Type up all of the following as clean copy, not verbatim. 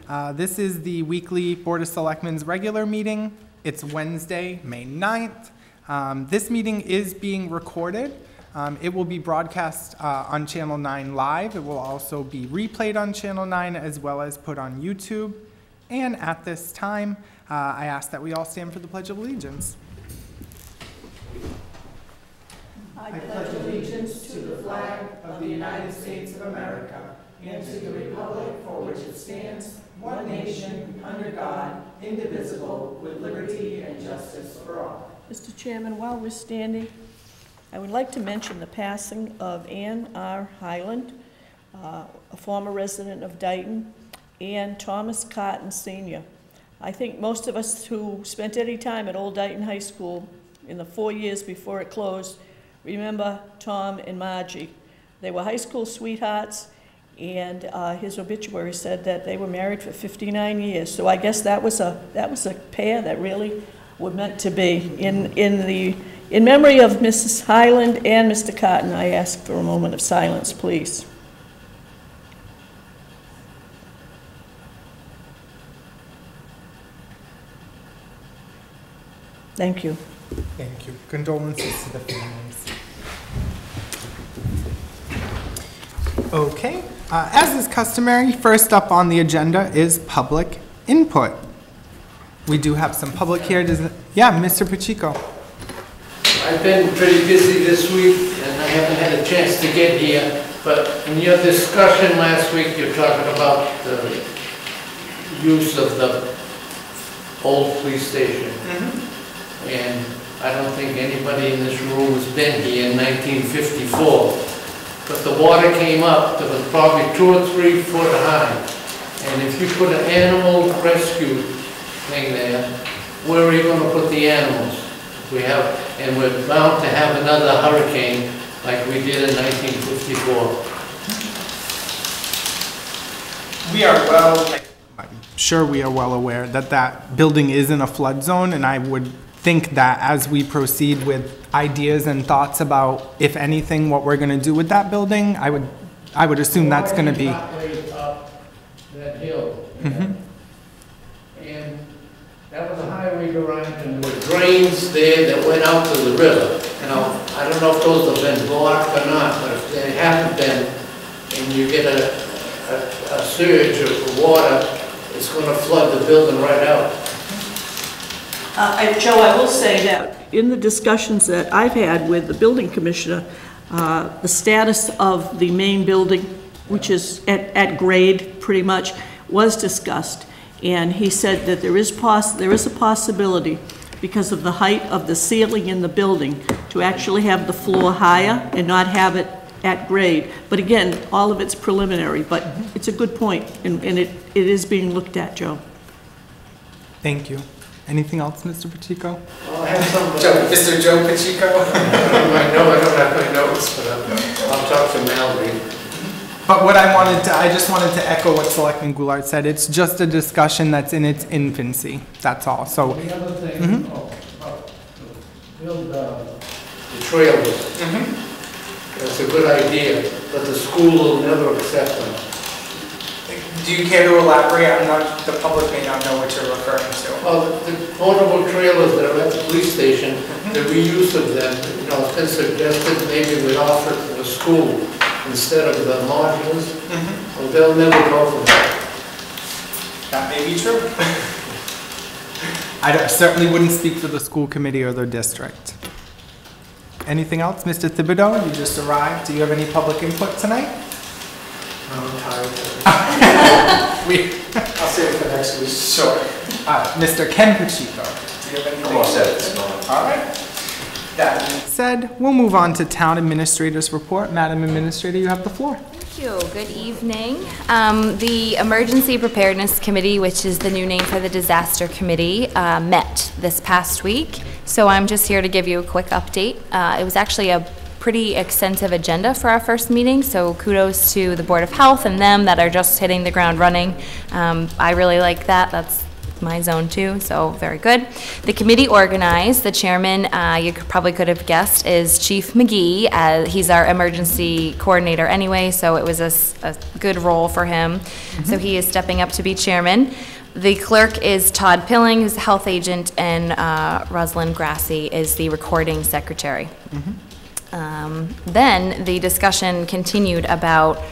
This is the weekly Board of Selectmen's regular meeting. It's Wednesday, May 9th. This meeting is being recorded. It will be broadcast on Channel 9 live. It will also be replayed on Channel 9 as well as put on YouTube. And at this time, I ask that we all stand for the Pledge of Allegiance. I pledge allegiance to the flag of the United States of America and to the republic for which it stands, one nation, under God, indivisible, with liberty and justice for all. Mr. Chairman, while we're standing, I would like to mention the passing of Ann R. Highland, a former resident of Dayton, and Thomas Cotton Sr. I think most of us who spent any time at Old Dayton High School in the 4 years before it closed remember Tom and Margie. They were high school sweethearts, and his obituary said that they were married for 59 years. So I guess that was a pair that really were meant to be. In memory of Mrs. Highland and Mr. Cotton, I ask for a moment of silence, please. Thank you. Thank you. Condolences to the families. Okay, as is customary, first up on the agenda is public input. We do have some public here. Yeah, Mr. Pacheco. I've been pretty busy this week and I haven't had a chance to get here, but in your discussion last week, you're talking about the use of the old police station. And I don't think anybody in this room has been here in 1954. But the water came up that was probably 2 or 3 foot high. And if you put an animal rescue thing there, where are you going to put the animals? And we're bound to have another hurricane like we did in 1954. I'm sure we are well aware that that building is in a flood zone, and I would think that as we proceed with ideas and thoughts about, if anything, what we're going to do with that building, I would assume that's going to be up that hill. And that was a highway garage, and there were drains there that went out to the river. Now, I don't know if those have been blocked or not, but if they haven't been, and you get a surge of water, it's going to flood the building right out. Joe, I will say that in the discussions that I've had with the building commissioner, the status of the main building, which is at grade pretty much, was discussed. And he said that there is a possibility, because of the height of the ceiling in the building, to actually have the floor higher and not have it at grade. But again, all of it's preliminary, but it's a good point, and it is being looked at, Joe. Thank you. Anything else, Mr. Pacheco? Well, I have some. Mr. Joe Pacheco? I don't have my notes, but I'll talk to Mallory. But what I just wanted to echo what Selectman Goulart said. It's just a discussion that's in its infancy. That's all. So. The other thing, build the trailers. That's a good idea, but the school will never accept them. Do you care to elaborate? The public may not know what you're referring to. Well, the portable trailers that are at the police station, the reuse of them, it's been suggested maybe we offer it to the school instead of the modulars. Well, they'll never go for that. That may be true. I certainly wouldn't speak for the school committee or their district. Anything else? Mr. Thibodeau, you just arrived. Do you have any public input tonight? I'm tired. I'll save it for next week. Sure. Mr. Ken Pacheco, do you have anything? I'm all set. All right. That being said, we'll move on to Town Administrator's report. Madam Administrator, you have the floor. Thank you. Good evening. The Emergency Preparedness Committee, which is the new name for the Disaster Committee, met this past week. So I'm just here to give you a quick update. It was actually a pretty extensive agenda for our first meeting, so kudos to the Board of Health and them that are just hitting the ground running. I really like that. That's my zone too, so very good. The committee organized, the chairman, you probably could have guessed, is Chief McGee. He's our emergency coordinator anyway, so it was a good role for him. So he is stepping up to be chairman. The clerk is Todd Pilling, who's the health agent, and Rosalind Grassi is the recording secretary. Then the discussion continued about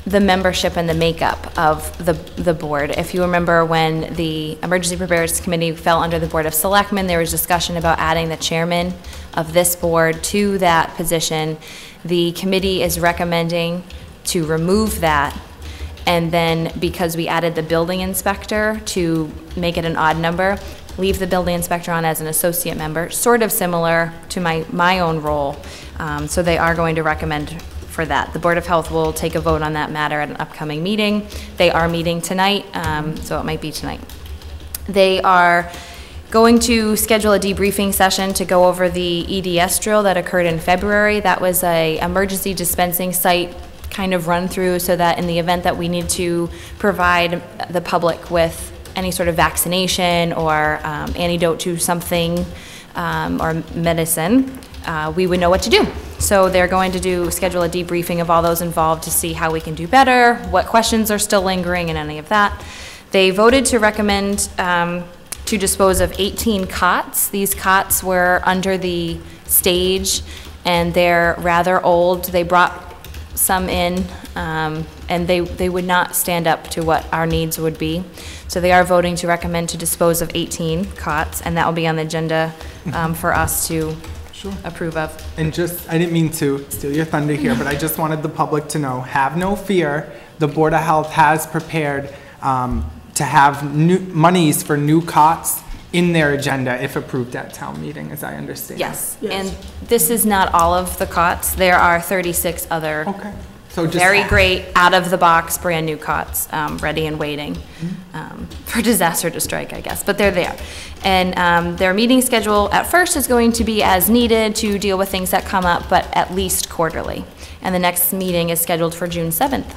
the membership and the makeup of the board. If you remember, when the Emergency Preparedness Committee fell under the Board of Selectmen, there was discussion about adding the chairman of this board to that position. The committee is recommending to remove that, and then because we added the building inspector to make it an odd number, leave the building inspector on as an associate member, sort of similar to my own role. So they are going to recommend for that. The Board of Health will take a vote on that matter at an upcoming meeting. They are meeting tonight, so it might be tonight. They are going to schedule a debriefing session to go over the EDS drill that occurred in February. That was a emergency dispensing site kind of run through, so that in the event that we need to provide the public with any sort of vaccination or antidote to something or medicine, we would know what to do. So they're going to schedule a debriefing of all those involved to see how we can do better, what questions are still lingering, and any of that. They voted to recommend to dispose of 18 cots. These cots were under the stage, and they're rather old. They brought some in, and they would not stand up to what our needs would be. So they are voting to recommend to dispose of 18 cots, and that will be on the agenda for us to approve of. And just, I didn't mean to steal your thunder here, but I just wanted the public to know, have no fear. The Board of Health has prepared to have new monies for new cots in their agenda if approved at town meeting, as I understand. Yes, and this is not all of the cots. There are 36 other so just very great, out-of-the-box, brand-new cots ready and waiting for disaster to strike, I guess, but they're there. And their meeting schedule at first is going to be as needed to deal with things that come up, but at least quarterly. And the next meeting is scheduled for June 7th.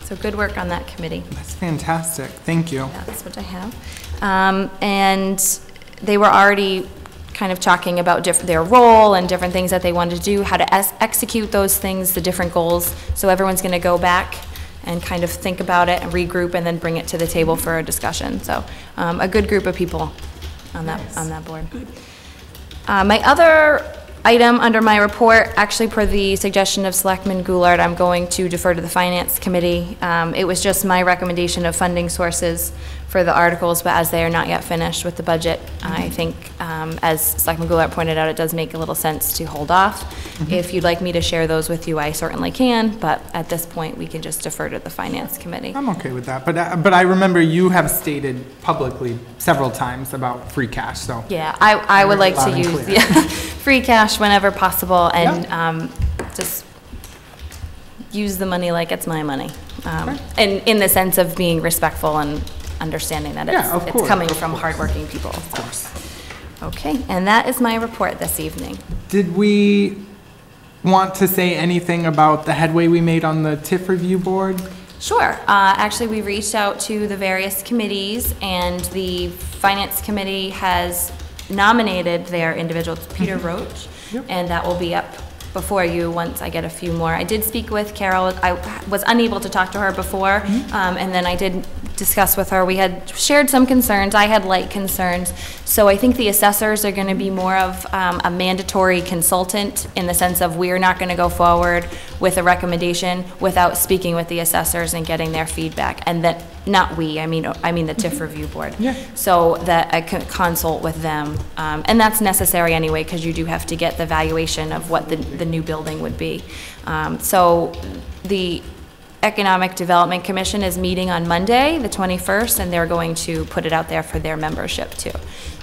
So good work on that committee. That's fantastic. Thank you. That's what I have. And they were already kind of talking about their role and different things that they wanted to do, how to execute those things, the different goals. So everyone's going to go back and kind of think about it and regroup and then bring it to the table for a discussion. So a good group of people on that board. My other item under my report, actually per the suggestion of Selectman Goulart, I'm going to defer to the Finance Committee. It was just my recommendation of funding sources for the articles, but as they are not yet finished with the budget, I think, as Selectman Goulart pointed out, it does make a little sense to hold off. If you'd like me to share those with you, I certainly can, but at this point, we can just defer to the Finance Committee. I'm okay with that, but I remember you have stated publicly several times about free cash, so. Yeah, I would like to use free cash whenever possible, and just use the money like it's my money. And in the sense of being respectful and understanding that it's coming from hardworking people. Of course. Okay, and that is my report this evening. Did we want to say anything about the headway we made on the TIF review board? Sure. Actually, we reached out to the various committees, and the Finance Committee has nominated their individuals, Peter Roach, and that will be up before you once I get a few more. I did speak with Carol. I was unable to talk to her before, and then I did discuss with her. We had shared some concerns. I had light concerns. So I think the assessors are going to be more of a mandatory consultant, in the sense of we're not going to go forward with a recommendation without speaking with the assessors and getting their feedback. And that, not we, I mean the TIF review board. So that I can consult with them. And that's necessary anyway, because you do have to get the valuation of what the new building would be. So the Economic Development Commission is meeting on Monday, the 21st, and they're going to put it out there for their membership too.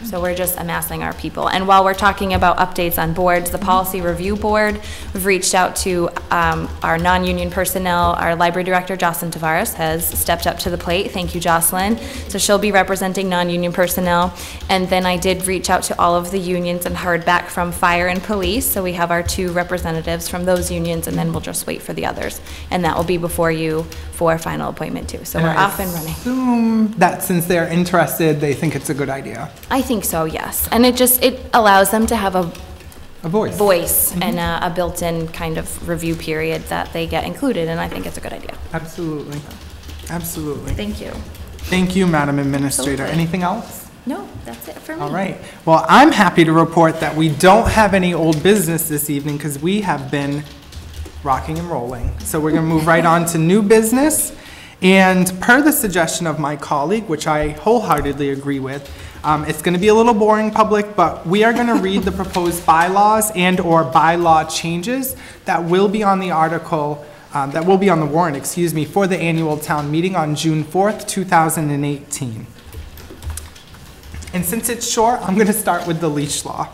So we're just amassing our people. And while we're talking about updates on boards, the Policy Review Board, we've reached out to our non-union personnel. Our library director, Jocelyn Tavares, has stepped up to the plate. Thank you, Jocelyn. So she'll be representing non-union personnel. And then I did reach out to all of the unions and heard back from fire and police. So we have our 2 representatives from those unions, and then we'll just wait for the others. And that will be before before you for final appointment too. So we're off and running. Assume that since they're interested, they think it's a good idea. I think so, yes. And it allows them to have a voice. and a built-in kind of review period that they get included, and I think it's a good idea. Absolutely. Absolutely. Thank you. Thank you, Madam Administrator. Absolutely. Anything else? No, that's it for me. All right. Well, I'm happy to report that we don't have any old business this evening because we have been rocking and rolling. So we're going to move right on to new business. And per the suggestion of my colleague, which I wholeheartedly agree with, it's going to be a little boring, public, but we are going to read the proposed bylaws and/or bylaw changes that will be on the article, that will be on the warrant, excuse me, for the annual town meeting on June 4th, 2018. And since it's short, I'm going to start with the leash law.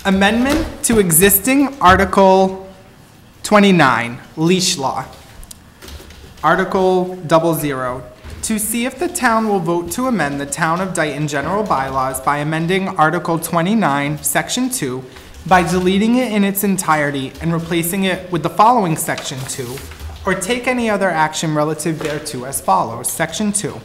Amendment to existing Article 29, leash law. Article 00, to see if the town will vote to amend the Town of Dayton general bylaws by amending Article 29, Section 2, by deleting it in its entirety and replacing it with the following Section 2, or take any other action relative thereto as follows. Section 2.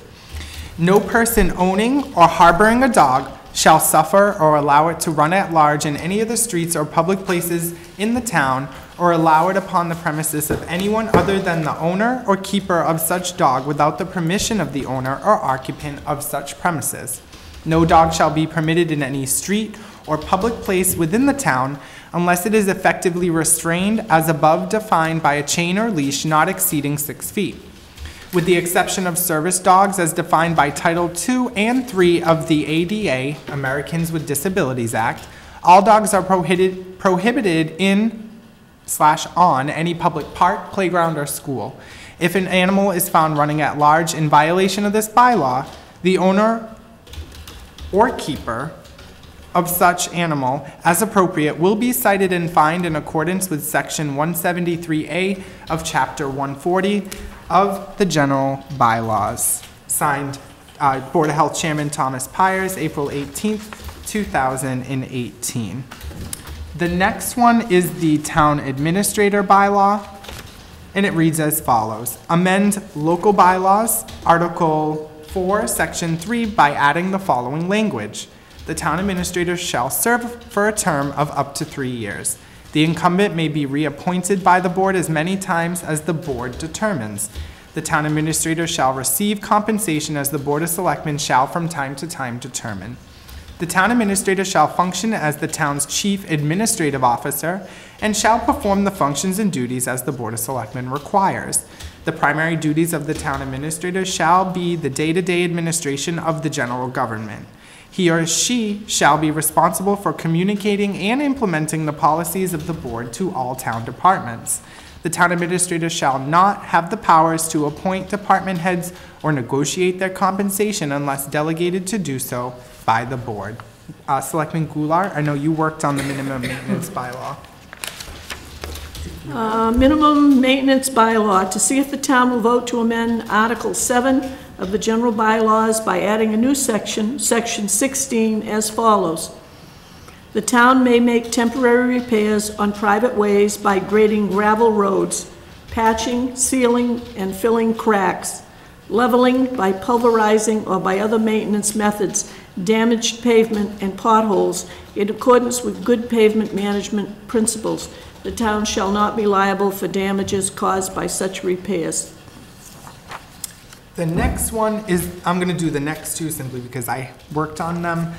No person owning or harboring a dog shall suffer or allow it to run at large in any of the streets or public places in the town, or allow it upon the premises of anyone other than the owner or keeper of such dog without the permission of the owner or occupant of such premises. No dog shall be permitted in any street or public place within the town unless it is effectively restrained as above defined by a chain or leash not exceeding 6 feet. With the exception of service dogs as defined by Title II and III of the ADA, Americans with Disabilities Act, all dogs are prohibited in/on any public park, playground, or school. If an animal is found running at large in violation of this bylaw, the owner or keeper of such animal, as appropriate, will be cited and fined in accordance with Section 173A of Chapter 140 of the general bylaws. Signed, Board of Health Chairman Thomas Pyers, April 18th, 2018. The next one is the Town Administrator bylaw, and it reads as follows. Amend local bylaws, Article 4, Section 3, by adding the following language. The Town Administrator shall serve for a term of up to 3 years. The incumbent may be reappointed by the board as many times as the board determines. The Town Administrator shall receive compensation as the Board of Selectmen shall from time to time determine. The Town Administrator shall function as the town's chief administrative officer and shall perform the functions and duties as the Board of Selectmen requires. The primary duties of the Town Administrator shall be the day-to-day administration of the general government. He or she shall be responsible for communicating and implementing the policies of the board to all town departments. The Town Administrator shall not have the powers to appoint department heads or negotiate their compensation unless delegated to do so by the board. Selectman Goulart, I know you worked on the minimum maintenance bylaw. Minimum maintenance bylaw, to see if the town will vote to amend Article 7 of the general bylaws by adding a new section, Section 16, as follows. The town may make temporary repairs on private ways by grading gravel roads, patching, sealing, and filling cracks, leveling by pulverizing or by other maintenance methods, damaged pavement and potholes in accordance with good pavement management principles. The town shall not be liable for damages caused by such repairs. The next one is, I'm going to do the next two simply because I worked on them.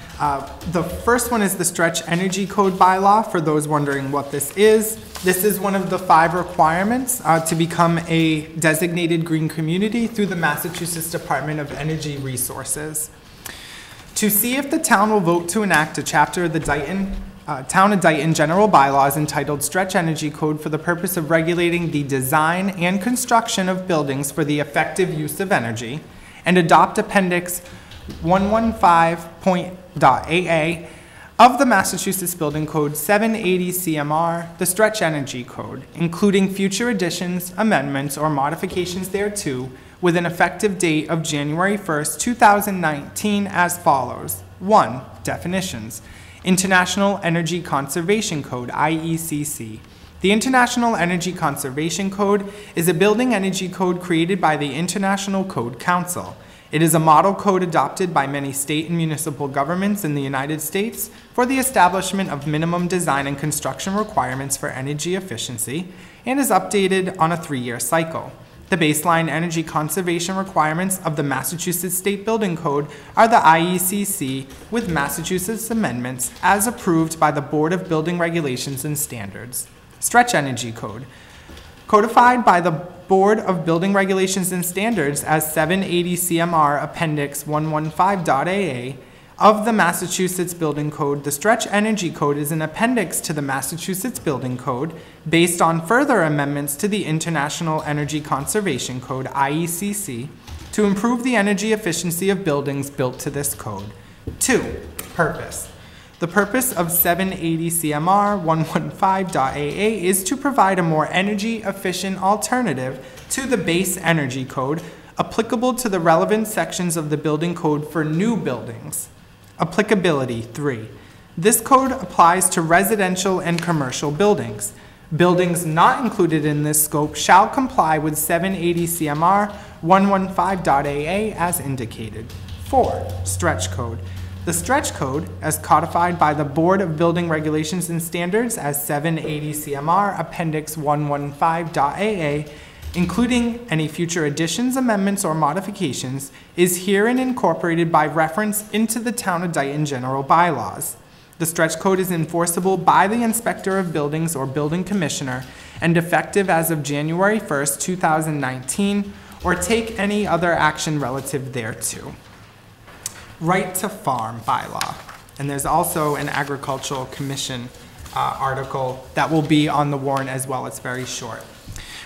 The first one is the Stretch Energy Code bylaw, for those wondering what this is. This is one of the 5 requirements to become a designated green community through the Massachusetts Department of Energy Resources. To see if the town will vote to enact a chapter of the Town of Dayton general bylaws entitled Stretch Energy Code for the purpose of regulating the design and construction of buildings for the effective use of energy, and adopt Appendix 115.AA of the Massachusetts Building Code 780 CMR, the Stretch Energy Code, including future additions, amendments, or modifications thereto, with an effective date of January 1st, 2019 as follows. 1. Definitions. International Energy Conservation Code, IECC. The International Energy Conservation Code is a building energy code created by the International Code Council. It is a model code adopted by many state and municipal governments in the United States for the establishment of minimum design and construction requirements for energy efficiency and is updated on a 3-year cycle. The baseline energy conservation requirements of the Massachusetts State Building Code are the IECC with Massachusetts amendments as approved by the Board of Building Regulations and Standards. Stretch Energy Code, codified by the Board of Building Regulations and Standards as 780 CMR Appendix 115.AA of the Massachusetts Building Code. The Stretch Energy Code is an appendix to the Massachusetts Building Code based on further amendments to the International Energy Conservation Code, IECC, to improve the energy efficiency of buildings built to this code. 2. Purpose. The purpose of 780 CMR 115.AA is to provide a more energy-efficient alternative to the base energy code applicable to the relevant sections of the building code for new buildings. Applicability. 3. This code applies to residential and commercial buildings. Buildings not included in this scope shall comply with 780 CMR 115.AA as indicated. 4. Stretch Code. The Stretch Code, as codified by the Board of Building Regulations and Standards as 780 CMR Appendix 115.AA, including any future additions, amendments, or modifications, is herein incorporated by reference into the Town of Dayton General Bylaws. The Stretch Code is enforceable by the Inspector of Buildings or Building Commissioner and effective as of January 1st, 2019, or take any other action relative thereto. Right to Farm Bylaw. And there's also an Agricultural Commission article that will be on the warrant as well. It's very short.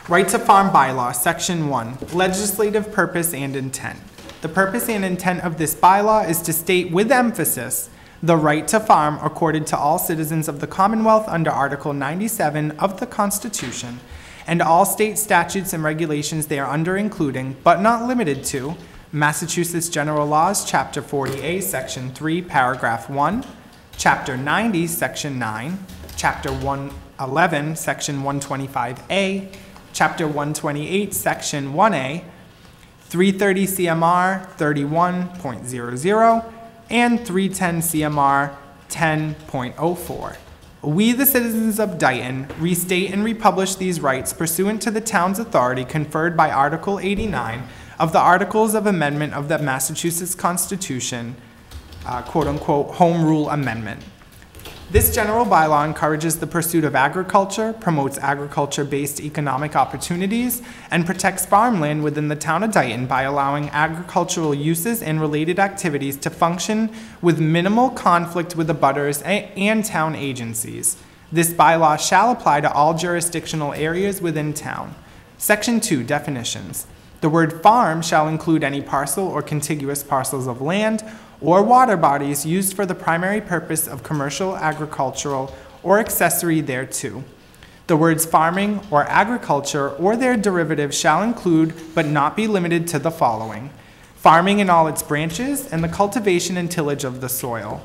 Right to Farm Bylaw, Section 1, Legislative Purpose and Intent. The purpose and intent of this bylaw is to state with emphasis the right to farm accorded to all citizens of the Commonwealth under Article 97 of the Constitution and all state statutes and regulations thereunder including, but not limited to, Massachusetts General Laws, Chapter 40A, Section 3, Paragraph 1, Chapter 90, Section 9, Chapter 111, Section 125A, Chapter 128, Section 1A, 330 CMR 31.00, and 310 CMR 10.04. We, the citizens of Dayton, restate and republish these rights pursuant to the town's authority conferred by Article 89 of the Articles of Amendment of the Massachusetts Constitution, quote-unquote, Home Rule Amendment. This general bylaw encourages the pursuit of agriculture, promotes agriculture-based economic opportunities, and protects farmland within the town of Dayton by allowing agricultural uses and related activities to function with minimal conflict with abutters and town agencies. This bylaw shall apply to all jurisdictional areas within town. Section 2, Definitions. The word farm shall include any parcel or contiguous parcels of land or water bodies used for the primary purpose of commercial, agricultural, or accessory thereto. The words farming or agriculture or their derivatives shall include, but not be limited to, the following: farming in all its branches and the cultivation and tillage of the soil.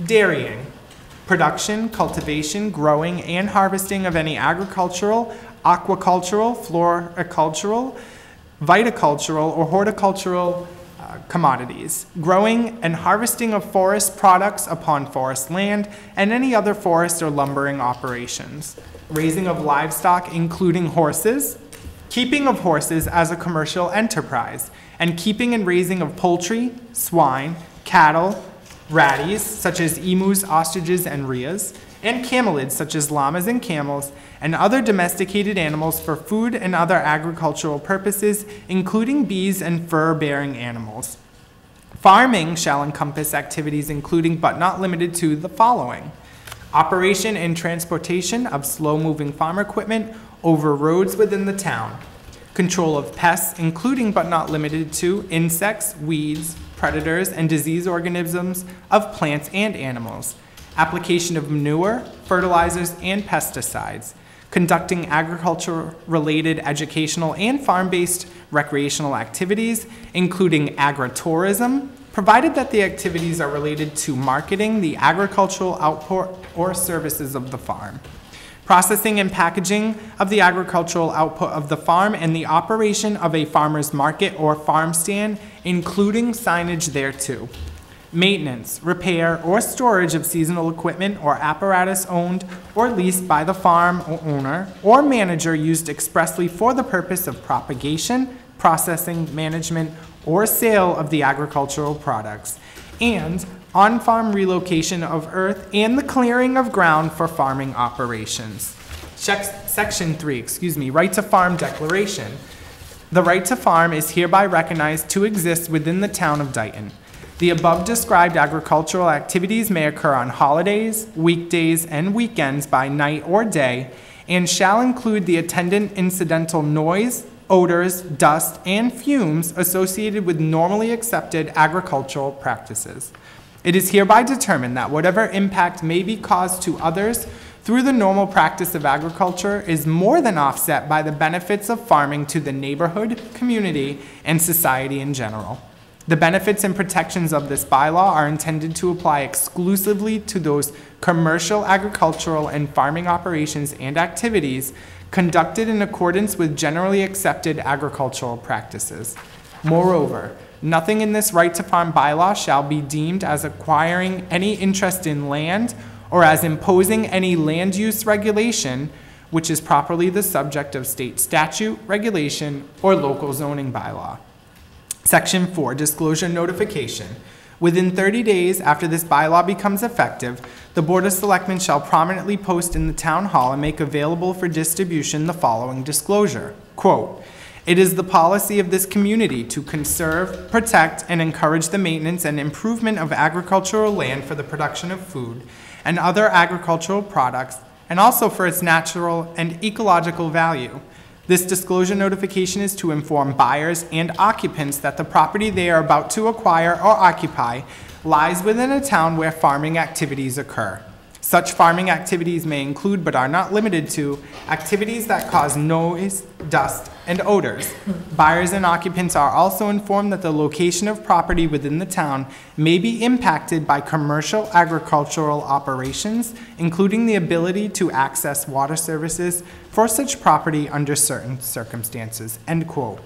Dairying, production, cultivation, growing, and harvesting of any agricultural, aquacultural, floricultural, viticultural, or horticultural commodities, growing and harvesting of forest products upon forest land, and any other forest or lumbering operations, raising of livestock including horses, keeping of horses as a commercial enterprise, and keeping and raising of poultry, swine, cattle, ratties such as emus, ostriches, and rheas, and camelids such as llamas and camels, and other domesticated animals for food and other agricultural purposes, including bees and fur-bearing animals. Farming shall encompass activities including but not limited to the following: operation and transportation of slow-moving farm equipment over roads within the town, control of pests including but not limited to insects, weeds, predators, and disease organisms of plants and animals, application of manure, fertilizers, and pesticides, conducting agriculture-related educational and farm-based recreational activities, including agritourism, provided that the activities are related to marketing the agricultural output or services of the farm. processing and packaging of the agricultural output of the farm, and the operation of a farmer's market or farm stand, including signage thereto. Maintenance, repair, or storage of seasonal equipment or apparatus owned or leased by the farm or owner or manager used expressly for the purpose of propagation, processing, management, or sale of the agricultural products, and on-farm relocation of earth and the clearing of ground for farming operations. Section 3, right to farm declaration. The right to farm is hereby recognized to exist within the town of Dayton. The above described agricultural activities may occur on holidays, weekdays, and weekends by night or day, and shall include the attendant incidental noise, odors, dust, and fumes associated with normally accepted agricultural practices. It is hereby determined that whatever impact may be caused to others through the normal practice of agriculture is more than offset by the benefits of farming to the neighborhood, community, and society in general. The benefits and protections of this bylaw are intended to apply exclusively to those commercial, agricultural, and farming operations and activities conducted in accordance with generally accepted agricultural practices. Moreover, nothing in this right to farm bylaw shall be deemed as acquiring any interest in land or as imposing any land use regulation which is properly the subject of state statute, regulation, or local zoning bylaw. Section 4, disclosure notification. Within 30 days after this bylaw becomes effective, the Board of Selectmen shall prominently post in the town hall and make available for distribution the following disclosure. Quote, "It is the policy of this community to conserve, protect, and encourage the maintenance and improvement of agricultural land for the production of food and other agricultural products, and also for its natural and ecological value. This disclosure notification is to inform buyers and occupants that the property they are about to acquire or occupy lies within a town where farming activities occur. Such farming activities may include, but are not limited to, activities that cause noise, dust, and odors. Buyers and occupants are also informed that the location of property within the town may be impacted by commercial agricultural operations, including the ability to access water services for such property under certain circumstances." End quote.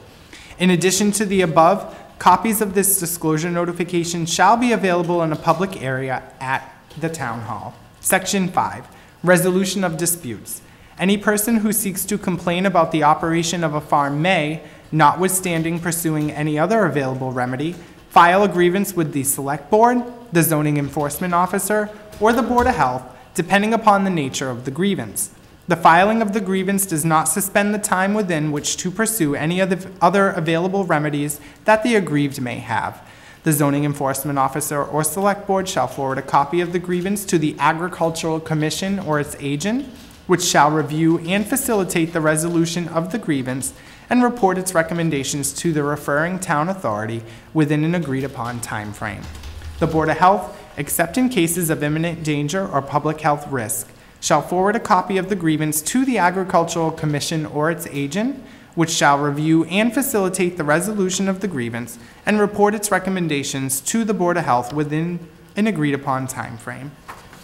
In addition to the above, copies of this disclosure notification shall be available in a public area at the town hall. Section 5, resolution of disputes. Any person who seeks to complain about the operation of a farm may, notwithstanding pursuing any other available remedy, file a grievance with the Select Board, the Zoning Enforcement Officer, or the Board of Health, depending upon the nature of the grievance. The filing of the grievance does not suspend the time within which to pursue any of the other available remedies that the aggrieved may have. The Zoning Enforcement Officer or Select Board shall forward a copy of the grievance to the Agricultural Commission or its agent, which shall review and facilitate the resolution of the grievance and report its recommendations to the referring town authority within an agreed-upon time frame. The Board of Health, except in cases of imminent danger or public health risk, shall forward a copy of the grievance to the Agricultural Commission or its agent, which shall review and facilitate the resolution of the grievance and report its recommendations to the Board of Health within an agreed-upon time frame.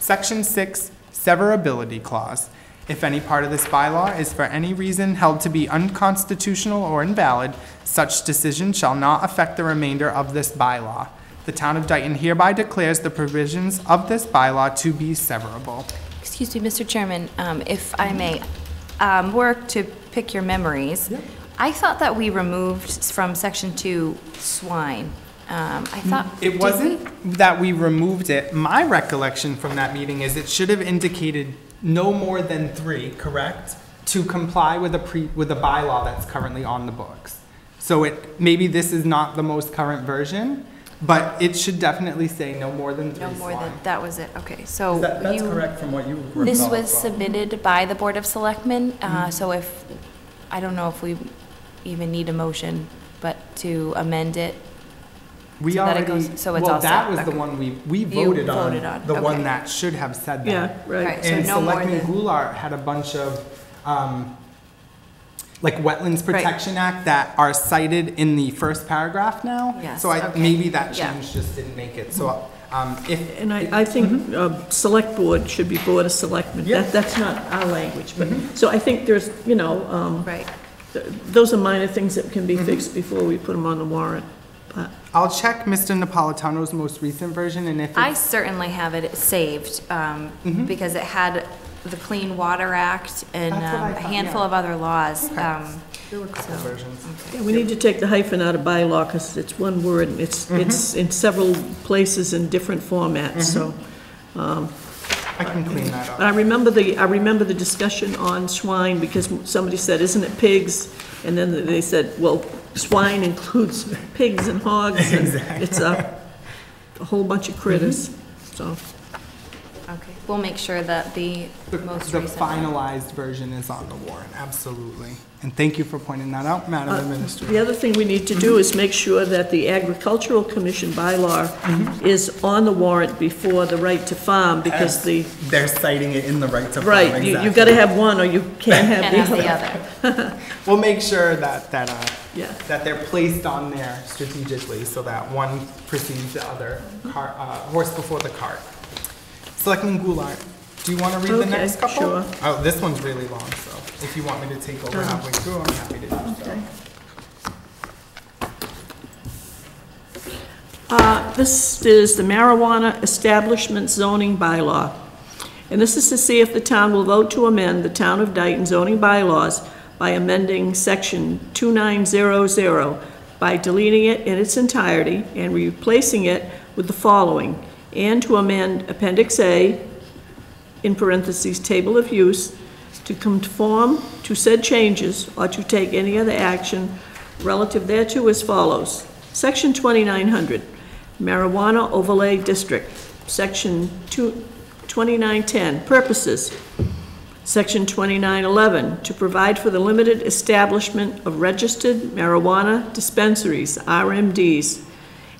Section 6, Severability Clause. If any part of this bylaw is for any reason held to be unconstitutional or invalid, such decision shall not affect the remainder of this bylaw. The Town of Dayton hereby declares the provisions of this bylaw to be severable. Excuse me, Mr. Chairman, if I may, work to pick your memories. Yep. I thought that we removed from section 2 swine. I thought. It wasn't that we removed it. My recollection from that meeting is it should have indicated no more than 3, correct? To comply with a bylaw that's currently on the books. So maybe this is not the most current version, but it should definitely say no more than 3 No more swine. than, that was it, okay, so That's correct from what you recall. This was submitted by the Board of Selectmen, so I don't know if we even need a motion, but to amend it. We so that it already, goes- so it's well, all that set, was the okay. one we You voted on, voted on, the one okay. that should have said that. Yeah, right. Right, so And no more Selectman than, Goulart had a bunch of, like Wetlands Right. Protection Act that are cited in the first paragraph now. Yes, So okay. maybe that Yeah. change just didn't make it. So And I think select board should be Board of Selectmen. Yeah. That's not our language, but, so I think there's, Right. those are minor things that can be fixed before we put them on the warrant. But I'll check Mr. Napolitano's most recent version, and if I it's, certainly have it saved, because it had the Clean Water Act and That's what I a thought, handful yeah. of other laws. there were a couple versions. yeah, we need to take the hyphen out of bylaw, because it's one word, and it's in several places in different formats, so. I can clean that But up. I remember the discussion on swine, because somebody said, isn't it pigs? And then they said, well, swine includes pigs and hogs, and it's a whole bunch of critters, so. Okay, we'll make sure that the most The recent one. finalized version is on the warrant, absolutely. And thank you for pointing that out, Madam Administrator. The other thing we need to do is make sure that the Agricultural Commission bylaw is on the warrant before the right to farm, because the, They're citing it in the right to farm, right, you've exactly. gotta have one, or you can't And have as the the other. other. We'll make sure that Yeah. they're placed on there strategically so that one precedes the other, horse before the cart. Selectman Goulart, do you want to read the Okay, next couple? sure. Oh, this one's really long, so if you want me to take over halfway through, I'm happy to do so. Okay. This is the marijuana establishment zoning bylaw. And this is to see if the town will vote to amend the Town of Dayton zoning bylaws by amending section 2900 by deleting it in its entirety and replacing it with the following, and to amend Appendix A, in parentheses, Table of Use, to conform to said changes or to take any other action relative thereto as follows. Section 2900, Marijuana Overlay District. Section 2910, Purposes. Section 2911, to provide for the limited establishment of registered marijuana dispensaries, RMDs,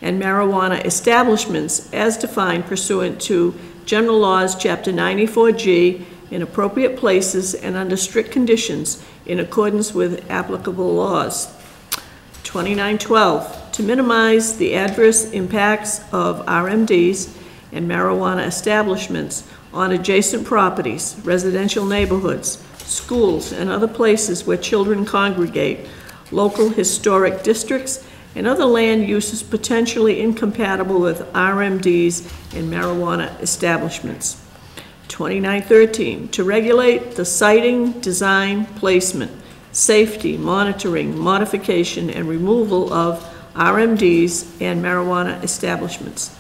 and marijuana establishments as defined pursuant to General Laws, Chapter 94G, in appropriate places and under strict conditions in accordance with applicable laws. 2912, to minimize the adverse impacts of RMDs and marijuana establishments on adjacent properties, residential neighborhoods, schools, and other places where children congregate, local historic districts, and other land uses potentially incompatible with RMDs and marijuana establishments. 2913, to regulate the siting, design, placement, safety, monitoring, modification, and removal of RMDs and marijuana establishments.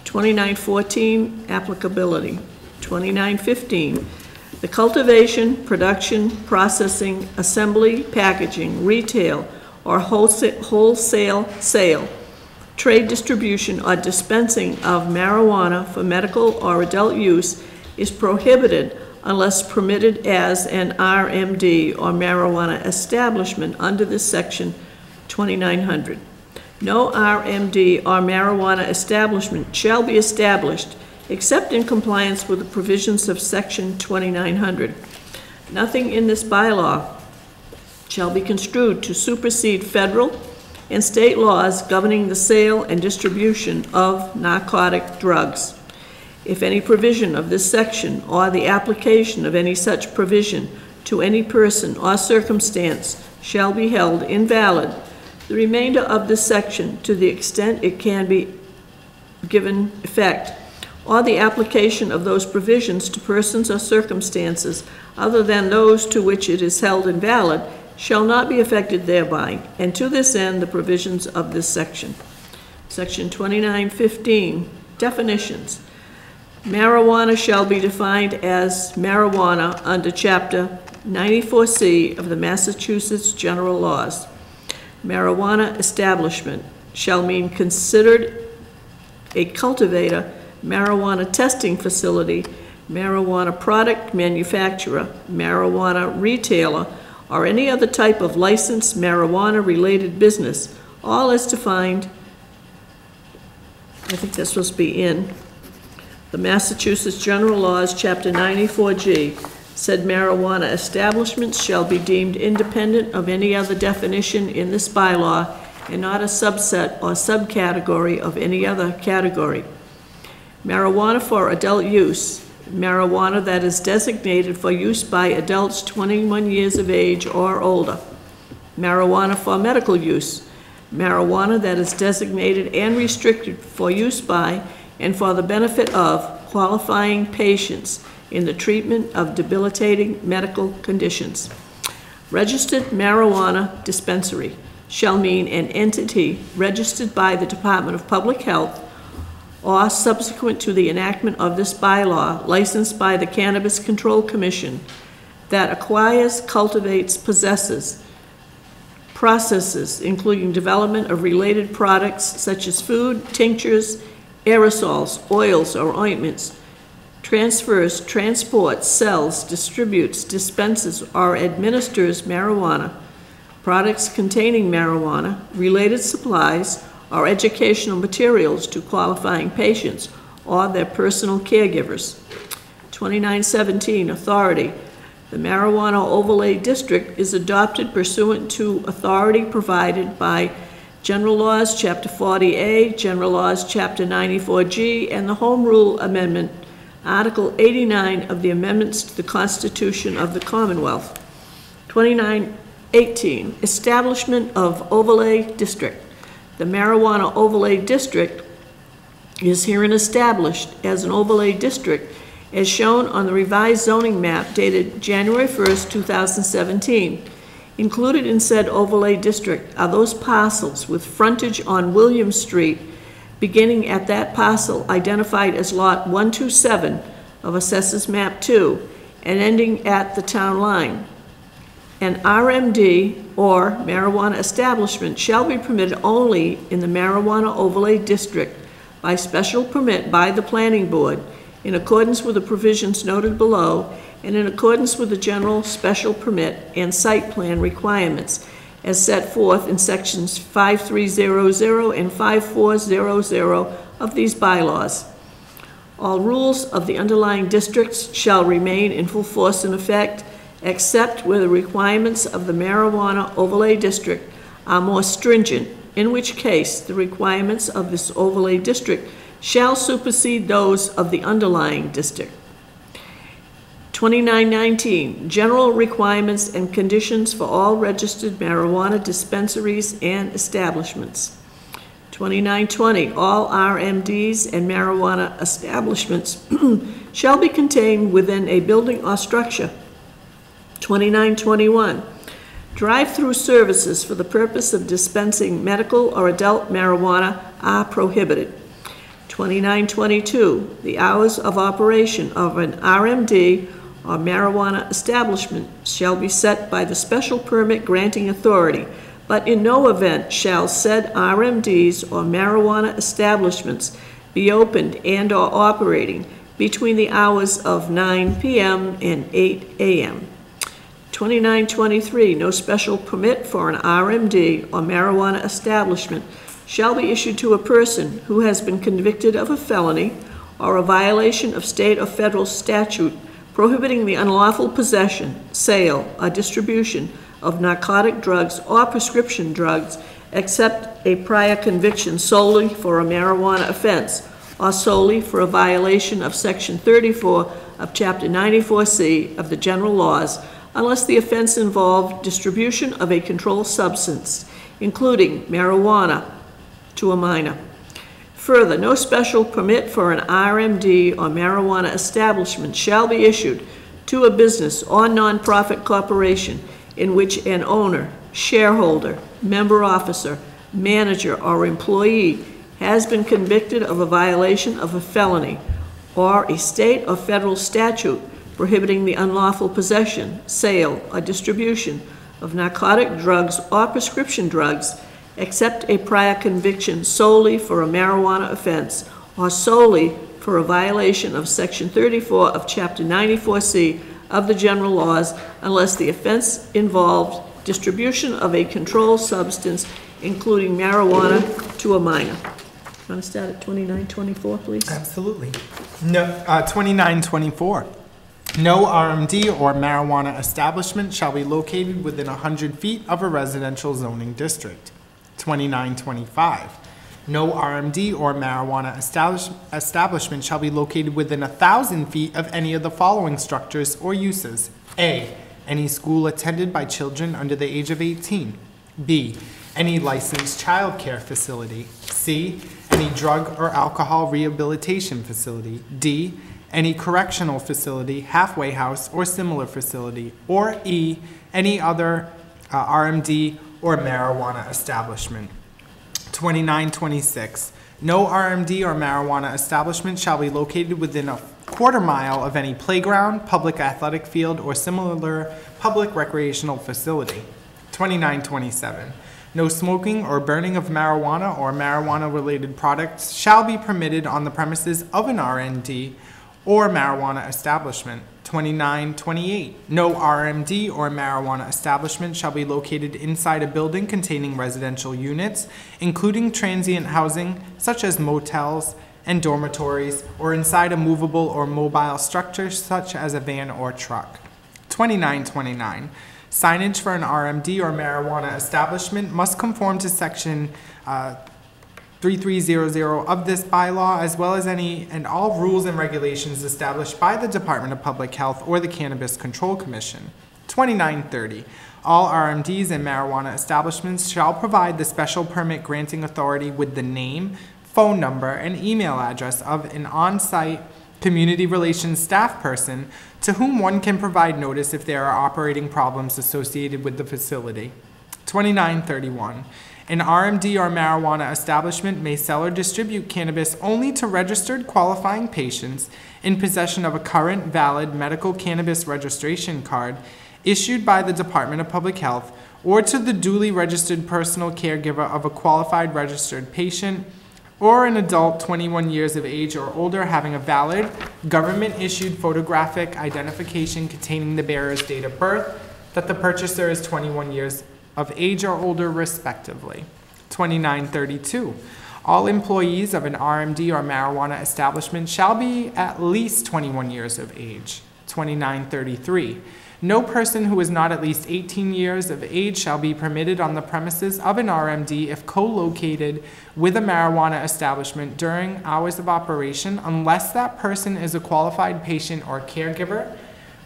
2914, applicability. 2915, the cultivation, production, processing, assembly, packaging, retail, or wholesale sale, trade distribution, or dispensing of marijuana for medical or adult use is prohibited unless permitted as an RMD or marijuana establishment under this section 2900. No RMD or marijuana establishment shall be established except in compliance with the provisions of section 2900. Nothing in this bylaw shall be construed to supersede federal and state laws governing the sale and distribution of narcotic drugs. If any provision of this section or the application of any such provision to any person or circumstance shall be held invalid, the remainder of this section, to the extent it can be given effect, or the application of those provisions to persons or circumstances other than those to which it is held invalid, shall not be affected thereby, and to this end the provisions of this section. Section 2915, definitions. Marijuana shall be defined as marijuana under Chapter 94C of the Massachusetts General Laws. Marijuana establishment shall mean considered a cultivator, marijuana testing facility, marijuana product manufacturer, marijuana retailer, or any other type of licensed marijuana-related business, all as defined, I think that's supposed to be in, the Massachusetts General Laws, Chapter 94G. Said marijuana establishments shall be deemed independent of any other definition in this bylaw and not a subset or subcategory of any other category. Marijuana for adult use. Marijuana that is designated for use by adults 21 years of age or older. Marijuana for medical use. Marijuana that is designated and restricted for use by and for the benefit of qualifying patients in the treatment of debilitating medical conditions. Registered marijuana dispensary shall mean an entity registered by the Department of Public Health or subsequent to the enactment of this bylaw, licensed by the Cannabis Control Commission, that acquires, cultivates, possesses, processes, including development of related products such as food, tinctures, aerosols, oils, or ointments, transfers, transports, sells, distributes, dispenses, or administers marijuana, products containing marijuana, related supplies, or educational materials to qualifying patients or their personal caregivers. 2917, authority. The Marijuana Overlay District is adopted pursuant to authority provided by General Laws, Chapter 40A, General Laws, Chapter 94G, and the Home Rule Amendment, Article 89 of the Amendments to the Constitution of the Commonwealth. 2918, establishment of Overlay District. The Marijuana Overlay District is herein established as an overlay district as shown on the revised zoning map dated January 1st, 2017. Included in said overlay district are those parcels with frontage on William Street beginning at that parcel identified as Lot 127 of Assessors Map 2 and ending at the town line. An RMD or marijuana establishment shall be permitted only in the Marijuana Overlay District by special permit by the Planning Board in accordance with the provisions noted below and in accordance with the general special permit and site plan requirements as set forth in sections 5300 and 5400 of these bylaws. All rules of the underlying districts shall remain in full force and effect, except where the requirements of the Marijuana Overlay District are more stringent, in which case the requirements of this overlay district shall supersede those of the underlying district. 2919, general requirements and conditions for all registered marijuana dispensaries and establishments. 2920, all RMDs and marijuana establishments shall be contained within a building or structure. 2921, drive-through services for the purpose of dispensing medical or adult marijuana are prohibited. 2922, the hours of operation of an RMD or marijuana establishment shall be set by the special permit granting authority, but in no event shall said RMDs or marijuana establishments be opened and or operating between the hours of 9 p.m. and 8 a.m. 2923, no special permit for an RMD or marijuana establishment shall be issued to a person who has been convicted of a felony or a violation of state or federal statute prohibiting the unlawful possession, sale, or distribution of narcotic drugs or prescription drugs, except a prior conviction solely for a marijuana offense or solely for a violation of Section 34 of Chapter 94C of the General Laws, unless the offense involved distribution of a controlled substance, including marijuana, to a minor. Further, no special permit for an RMD or marijuana establishment shall be issued to a business or nonprofit corporation in which an owner, shareholder, member officer, manager, or employee has been convicted of a violation of a felony or a state or federal statute prohibiting the unlawful possession, sale, or distribution of narcotic drugs or prescription drugs, except a prior conviction solely for a marijuana offense or solely for a violation of Section 34 of Chapter 94C of the General Laws, unless the offense involved distribution of a controlled substance, including marijuana, to a minor. Want to start at 2924, please? Absolutely. No, 2924. No RMD or marijuana establishment shall be located within 100 feet of a residential zoning district. 2925. No RMD or marijuana establishment shall be located within 1,000 feet of any of the following structures or uses. A, any school attended by children under the age of 18. B, any licensed child care facility. C, any drug or alcohol rehabilitation facility. D, any correctional facility, halfway house, or similar facility. Or E, any other RMD or marijuana establishment. 2926. No RMD or marijuana establishment shall be located within a quarter mile of any playground, public athletic field, or similar public recreational facility. 2927. No smoking or burning of marijuana or marijuana-related products shall be permitted on the premises of an RMD or marijuana establishment. 2928. No RMD or marijuana establishment shall be located inside a building containing residential units, including transient housing such as motels and dormitories, or inside a movable or mobile structure such as a van or truck. 2929. Signage for an RMD or marijuana establishment must conform to section 3300 of this bylaw, as well as any and all rules and regulations established by the Department of Public Health or the Cannabis Control Commission. 2930. All RMDs and marijuana establishments shall provide the special permit granting authority with the name, phone number, and email address of an on-site community relations staff person to whom one can provide notice if there are operating problems associated with the facility. 2931. An RMD or marijuana establishment may sell or distribute cannabis only to registered qualifying patients in possession of a current valid medical cannabis registration card issued by the Department of Public Health, or to the duly registered personal caregiver of a qualified registered patient, or an adult 21 years of age or older having a valid government-issued photographic identification containing the bearer's date of birth, that the purchaser is 21 years of age or older, respectively. 2932. All employees of an RMD or marijuana establishment shall be at least 21 years of age. 2933. No person who is not at least 18 years of age shall be permitted on the premises of an RMD if co-located with a marijuana establishment during hours of operation, unless that person is a qualified patient or caregiver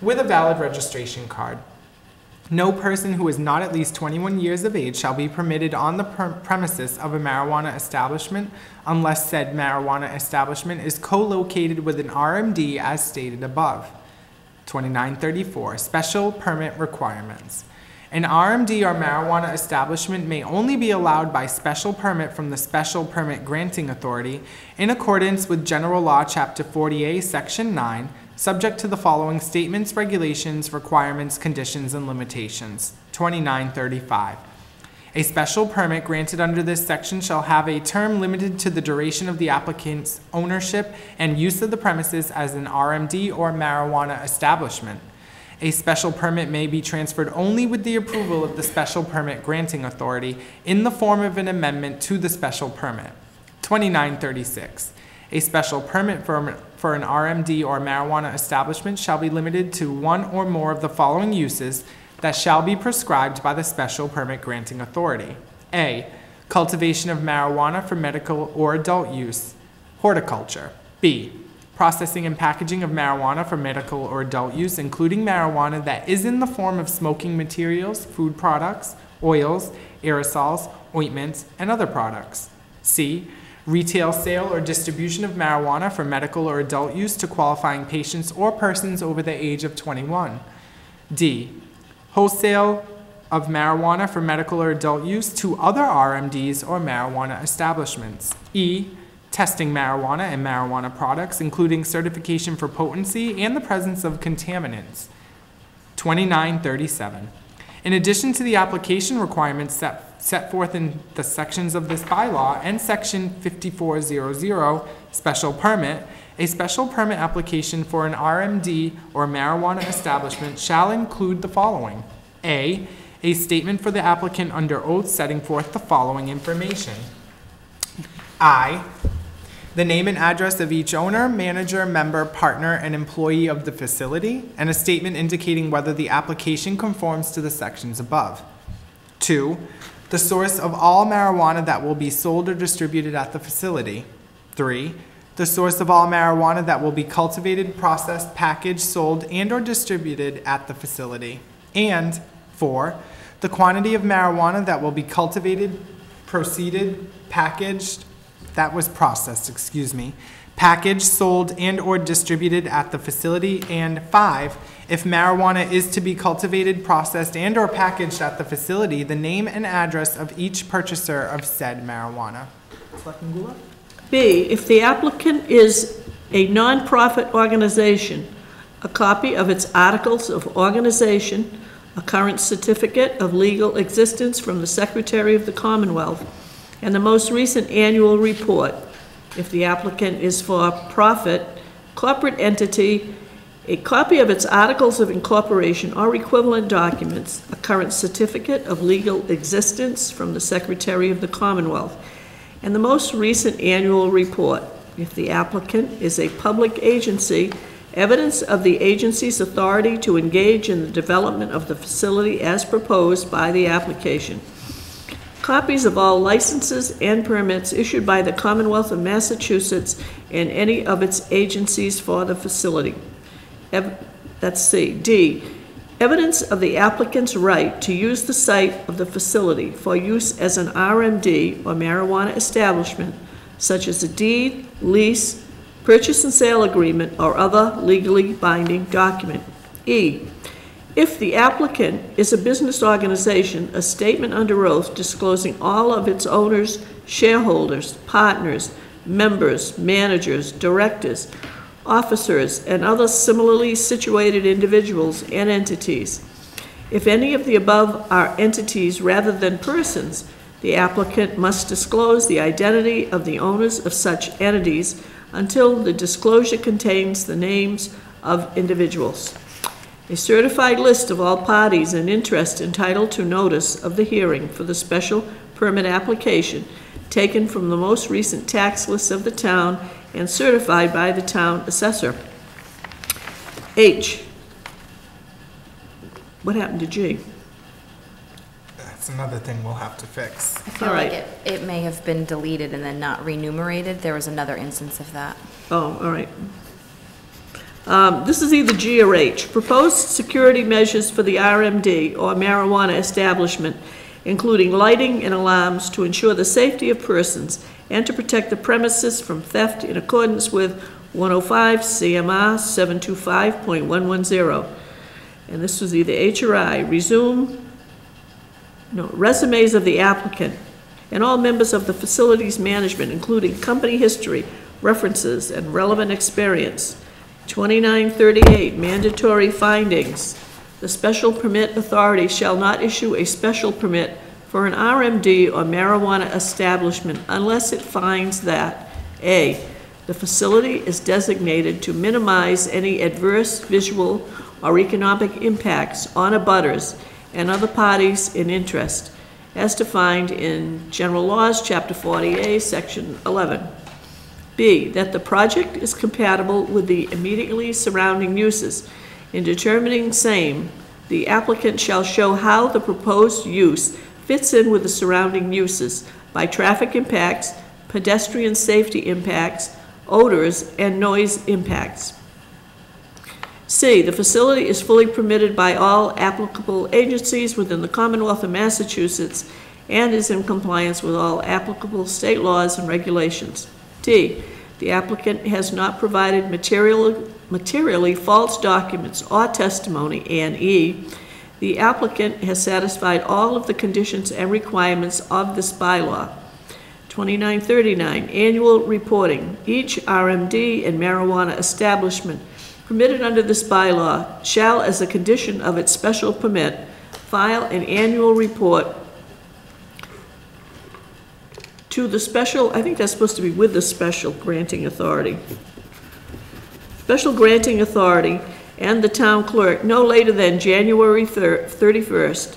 with a valid registration card. No person who is not at least 21 years of age shall be permitted on the premises of a marijuana establishment unless said marijuana establishment is co-located with an RMD as stated above. 2934. Special permit requirements. An RMD or marijuana establishment may only be allowed by special permit from the Special Permit Granting Authority in accordance with General Law, Chapter 40A, Section 9, subject to the following statements, regulations, requirements, conditions, and limitations. 2935. A special permit granted under this section shall have a term limited to the duration of the applicant's ownership and use of the premises as an RMD or marijuana establishment. A special permit may be transferred only with the approval of the Special Permit Granting Authority in the form of an amendment to the special permit. 2936. A special permit for an RMD or marijuana establishment shall be limited to one or more of the following uses that shall be prescribed by the Special Permit Granting Authority. A, cultivation of marijuana for medical or adult use. Horticulture. B, processing and packaging of marijuana for medical or adult use, including marijuana that is in the form of smoking materials, food products, oils, aerosols, ointments, and other products. C, retail sale or distribution of marijuana for medical or adult use to qualifying patients or persons over the age of 21. D, wholesale of marijuana for medical or adult use to other RMDs or marijuana establishments. E, testing marijuana and marijuana products, including certification for potency and the presence of contaminants. 2937. In addition to the application requirements set forth in the sections of this bylaw and Section 5400, special permit, a special permit application for an RMD or marijuana establishment shall include the following. A statement for the applicant under oath setting forth the following information. I, the name and address of each owner, manager, member, partner, and employee of the facility, and a statement indicating whether the application conforms to the sections above. 2, the source of all marijuana that will be sold or distributed at the facility. 3, the source of all marijuana that will be cultivated, processed, packaged, sold, and or distributed at the facility. And 4, the quantity of marijuana that will be cultivated, packaged, packaged, sold, and or distributed at the facility. And 5, if marijuana is to be cultivated, processed, and or packaged at the facility, the name and address of each purchaser of said marijuana. Selectman Goulart? B, if the applicant is a nonprofit organization, a copy of its articles of organization, a current certificate of legal existence from the Secretary of the Commonwealth, and the most recent annual report. If the applicant is for profit, corporate entity, a copy of its articles of incorporation or equivalent documents, a current certificate of legal existence from the Secretary of the Commonwealth, and the most recent annual report. If the applicant is a public agency, evidence of the agency's authority to engage in the development of the facility as proposed by the application. Copies of all licenses and permits issued by the Commonwealth of Massachusetts and any of its agencies for the facility. That's C. D, evidence of the applicant's right to use the site of the facility for use as an RMD or marijuana establishment, such as a deed, lease, purchase and sale agreement, or other legally binding document. E, if the applicant is a business organization, a statement under oath disclosing all of its owners, shareholders, partners, members, managers, directors, officers, and other similarly situated individuals and entities. If any of the above are entities rather than persons, the applicant must disclose the identity of the owners of such entities until the disclosure contains the names of individuals. A certified list of all parties in interest entitled to notice of the hearing for the special permit application, taken from the most recent tax list of the town and certified by the town assessor. H. What happened to G? That's another thing we'll have to fix. I feel like it may have been deleted and then not renumerated. There was another instance of that. Oh, all right. This is either G or H. Proposed security measures for the RMD or marijuana establishment, including lighting and alarms to ensure the safety of persons and to protect the premises from theft in accordance with 105 CMR 725.110. And this was either H or I. Resumes of the applicant and all members of the facilities management, including company history, references, and relevant experience. 2938, mandatory findings. The special permit authority shall not issue a special permit for an RMD or marijuana establishment unless it finds that A, the facility is designated to minimize any adverse visual or economic impacts on abutters and other parties in interest, as defined in General Laws, Chapter 40A, Section 11. B, that the project is compatible with the immediately surrounding uses. In determining same, the applicant shall show how the proposed use fits in with the surrounding uses by traffic impacts, pedestrian safety impacts, odors, and noise impacts. C, the facility is fully permitted by all applicable agencies within the Commonwealth of Massachusetts and is in compliance with all applicable state laws and regulations. D, the applicant has not provided materially false documents or testimony. And E, the applicant has satisfied all of the conditions and requirements of this bylaw. 2939, annual reporting. Each RMD and marijuana establishment permitted under this bylaw shall, as a condition of its special permit, file an annual report to the special, I think that's supposed to be with the special granting authority. Special granting authority and the town clerk no later than January 31st,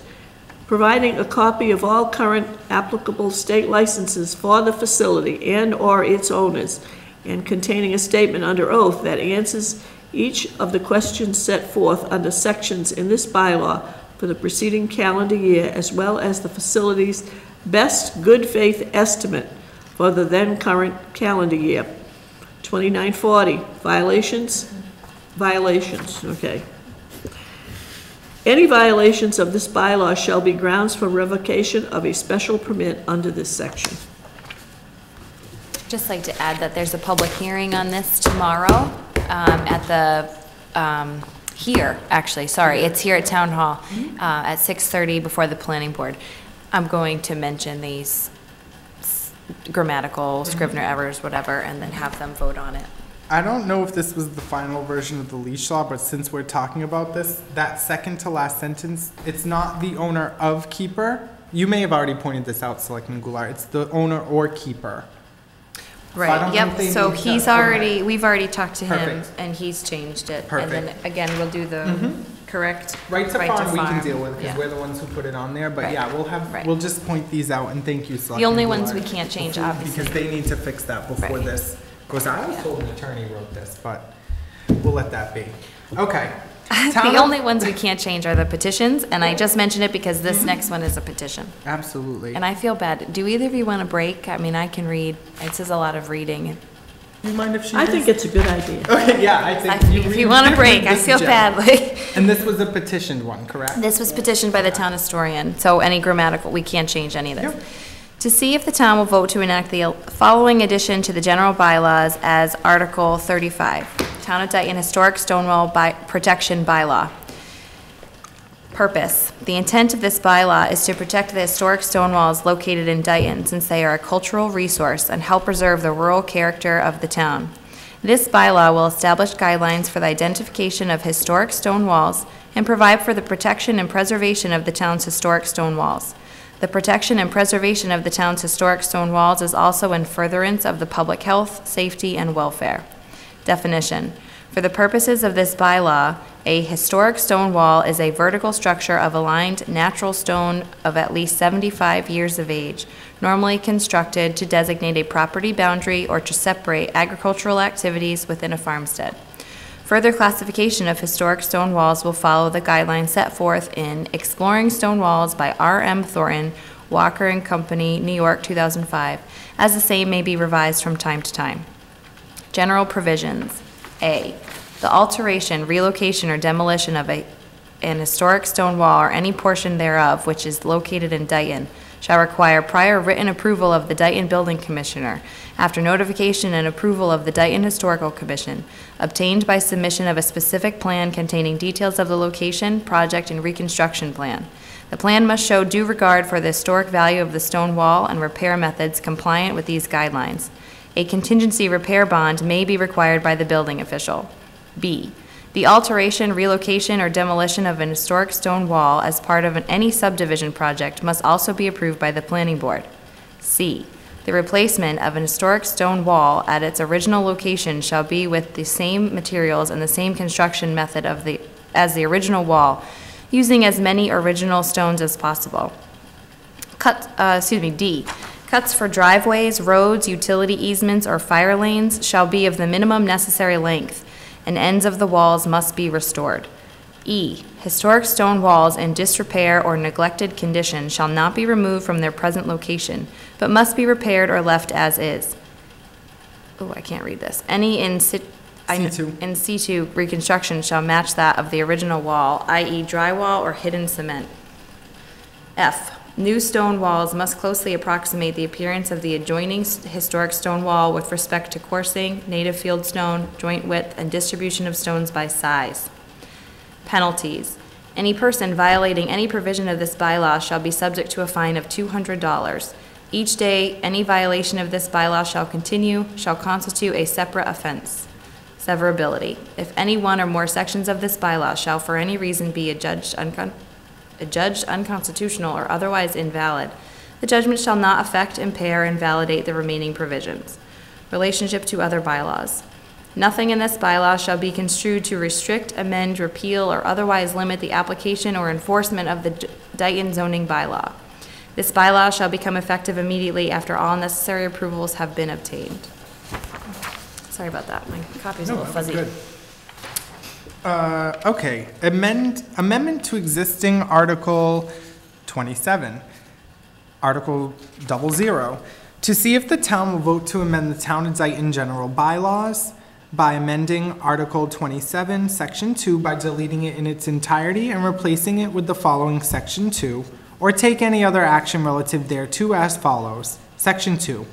providing a copy of all current applicable state licenses for the facility and or its owners, and containing a statement under oath that answers each of the questions set forth under sections in this bylaw for the preceding calendar year, as well as the facility's best good faith estimate for the then current calendar year. 2940, violations, okay. Any violations of this bylaw shall be grounds for revocation of a special permit under this section. Just like to add that there's a public hearing on this tomorrow at the, here, actually, sorry, it's here at Town Hall at 6:30 before the planning board. I'm going to mention these grammatical, Scrivener errors, whatever, and then have them vote on it. I don't know if this was the final version of the leash law, but since we're talking about this, that second to last sentence, it's not the owner of keeper. You may have already pointed this out, Selectman Goulart. It's the owner or keeper. Right, yep, so he's already, we've already talked to him, Perfect. and he's changed it. Perfect. And then, again, we'll do the correct. Right to farm we can deal with, because yeah. we're the ones who put it on there, but Right. yeah, we'll have, Right. we'll just point these out, and thank you, Selectman The only ones Goulart, we can't change, before- obviously. Because they need to fix that before Right. this goes out. I was told an attorney wrote this, but we'll let that be. Okay. The only ones we can't change are the petitions, and I just mentioned it because this next one is a petition. Absolutely. And I feel bad. Do either of you want a break? I mean, I can read. This is a lot of reading. You mind if she I does? think it's a good idea. Okay, yeah, I think If you want a break, I feel badly. And this was a petitioned one, correct? This was petitioned by the town historian, so any grammatical, we can't change any of this. Yep. To see if the town will vote to enact the following addition to the general bylaws as Article 35, Town of Dayton Historic Stonewall Protection Bylaw. Purpose. The intent of this bylaw is to protect the historic stone walls located in Dayton, since they are a cultural resource and help preserve the rural character of the town. This bylaw will establish guidelines for the identification of historic stone walls and provide for the protection and preservation of the town's historic stone walls. The protection and preservation of the town's historic stone walls is also in furtherance of the public health, safety, and welfare. Definition. For the purposes of this bylaw, a historic stone wall is a vertical structure of aligned natural stone of at least 75 years of age, normally constructed to designate a property boundary or to separate agricultural activities within a farmstead. Further classification of historic stone walls will follow the guidelines set forth in Exploring Stone Walls by R.M. Thornton, Walker and Company, New York, 2005, as the same may be revised from time to time. General provisions. A. The alteration, relocation, or demolition of an historic stone wall or any portion thereof which is located in Dayton shall require prior written approval of the Dayton Building Commissioner, after notification and approval of the Dayton Historical Commission, obtained by submission of a specific plan containing details of the location, project, and reconstruction plan. The plan must show due regard for the historic value of the stone wall and repair methods compliant with these guidelines. A contingency repair bond may be required by the building official. B. The alteration, relocation, or demolition of an historic stone wall as part of any subdivision project must also be approved by the planning board. C. The replacement of an historic stone wall at its original location shall be with the same materials and the same construction method as the original wall, using as many original stones as possible. D. Cuts for driveways, roads, utility easements, or fire lanes shall be of the minimum necessary length, and ends of the walls must be restored. E. Historic stone walls in disrepair or neglected condition shall not be removed from their present location, but must be repaired or left as is. Oh, I can't read this. Any in situ reconstruction shall match that of the original wall, i.e. drywall or hidden cement. F. New stone walls must closely approximate the appearance of the adjoining historic stone wall with respect to coursing, native field stone, joint width, and distribution of stones by size. Penalties. Any person violating any provision of this bylaw shall be subject to a fine of $200. Each day, any violation of this bylaw shall constitute a separate offense. Severability. If any one or more sections of this bylaw shall for any reason be adjudged unconstitutional or otherwise invalid, the judgment shall not affect, impair, or invalidate the remaining provisions. Relationship to other bylaws. Nothing in this bylaw shall be construed to restrict, amend, repeal, or otherwise limit the application or enforcement of the Dayton zoning bylaw. This bylaw shall become effective immediately after all necessary approvals have been obtained. Sorry about that, my copy's a little fuzzy. Good. Okay, amendment to existing Article 27. Article 00, to see if the town will vote to amend the Town of Dayton general bylaws by amending Article 27, Section 2 by deleting it in its entirety and replacing it with the following Section 2, or take any other action relative thereto as follows. Section 2.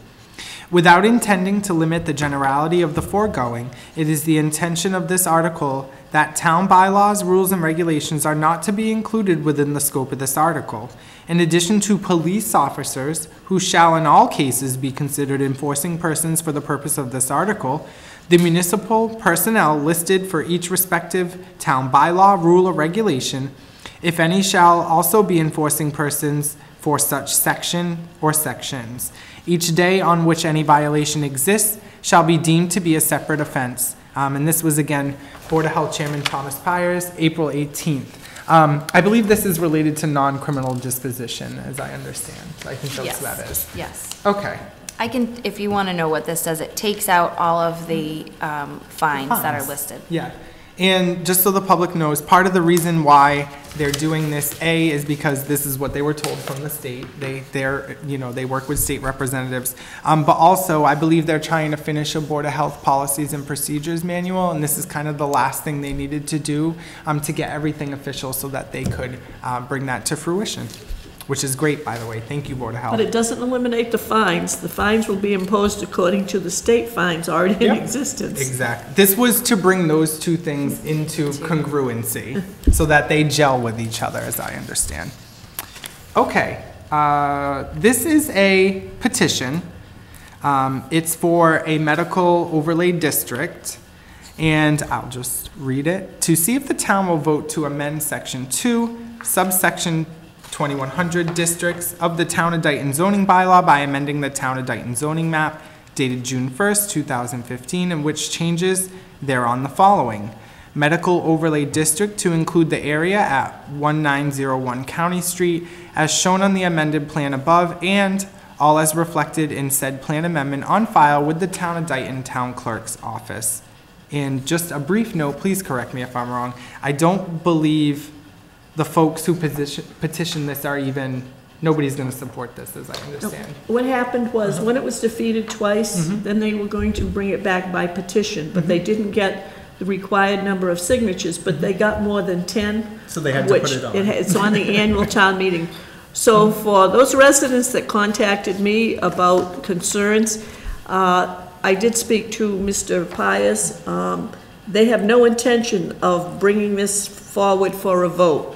Without intending to limit the generality of the foregoing, it is the intention of this article that town bylaws, rules, and regulations are not to be included within the scope of this article. In addition to police officers, who shall in all cases be considered enforcing persons for the purpose of this article, the municipal personnel listed for each respective town bylaw, rule, or regulation, if any, shall also be enforcing persons for such section or sections. Each day on which any violation exists shall be deemed to be a separate offense. And this was, again, Board of Health Chairman Thomas Pyers, April 18th. I believe this is related to non-criminal disposition, as I understand. I think that's what that is. Yes. Okay. I can, if you want to know what this does, it takes out all of the fines that are listed. Yeah. And just so the public knows, part of the reason why they're doing this, A, is because this is what they were told from the state. They work with state representatives. But also, I believe they're trying to finish a Board of Health Policies and Procedures manual, and this is kind of the last thing they needed to do to get everything official so that they could bring that to fruition. Which is great, by the way. Thank you, Board of Health. But it doesn't eliminate the fines. The fines will be imposed according to the state fines already in existence. Exactly. This was to bring those two things into congruency so that they gel with each other, as I understand. Okay. This is a petition. It's for a medical overlay district. And I'll just read it. To see if the town will vote to amend Section 2, subsection 2100 districts of the Town of Dayton zoning bylaw by amending the Town of Dayton zoning map dated June 1st, 2015, in which changes thereon the following. Medical overlay district to include the area at 1901 County Street as shown on the amended plan above, and all as reflected in said plan amendment on file with the Town of Dayton Town Clerk's office. And just a brief note, please correct me if I'm wrong, I don't believe the folks who petition this are even, nobody's going to support this, as I understand. What happened was, when it was defeated twice, then they were going to bring it back by petition, but they didn't get the required number of signatures, but they got more than 10. So they had to put it on. It's on the annual town meeting. So for those residents that contacted me about concerns, I did speak to Mr. Pius. They have no intention of bringing this forward for a vote.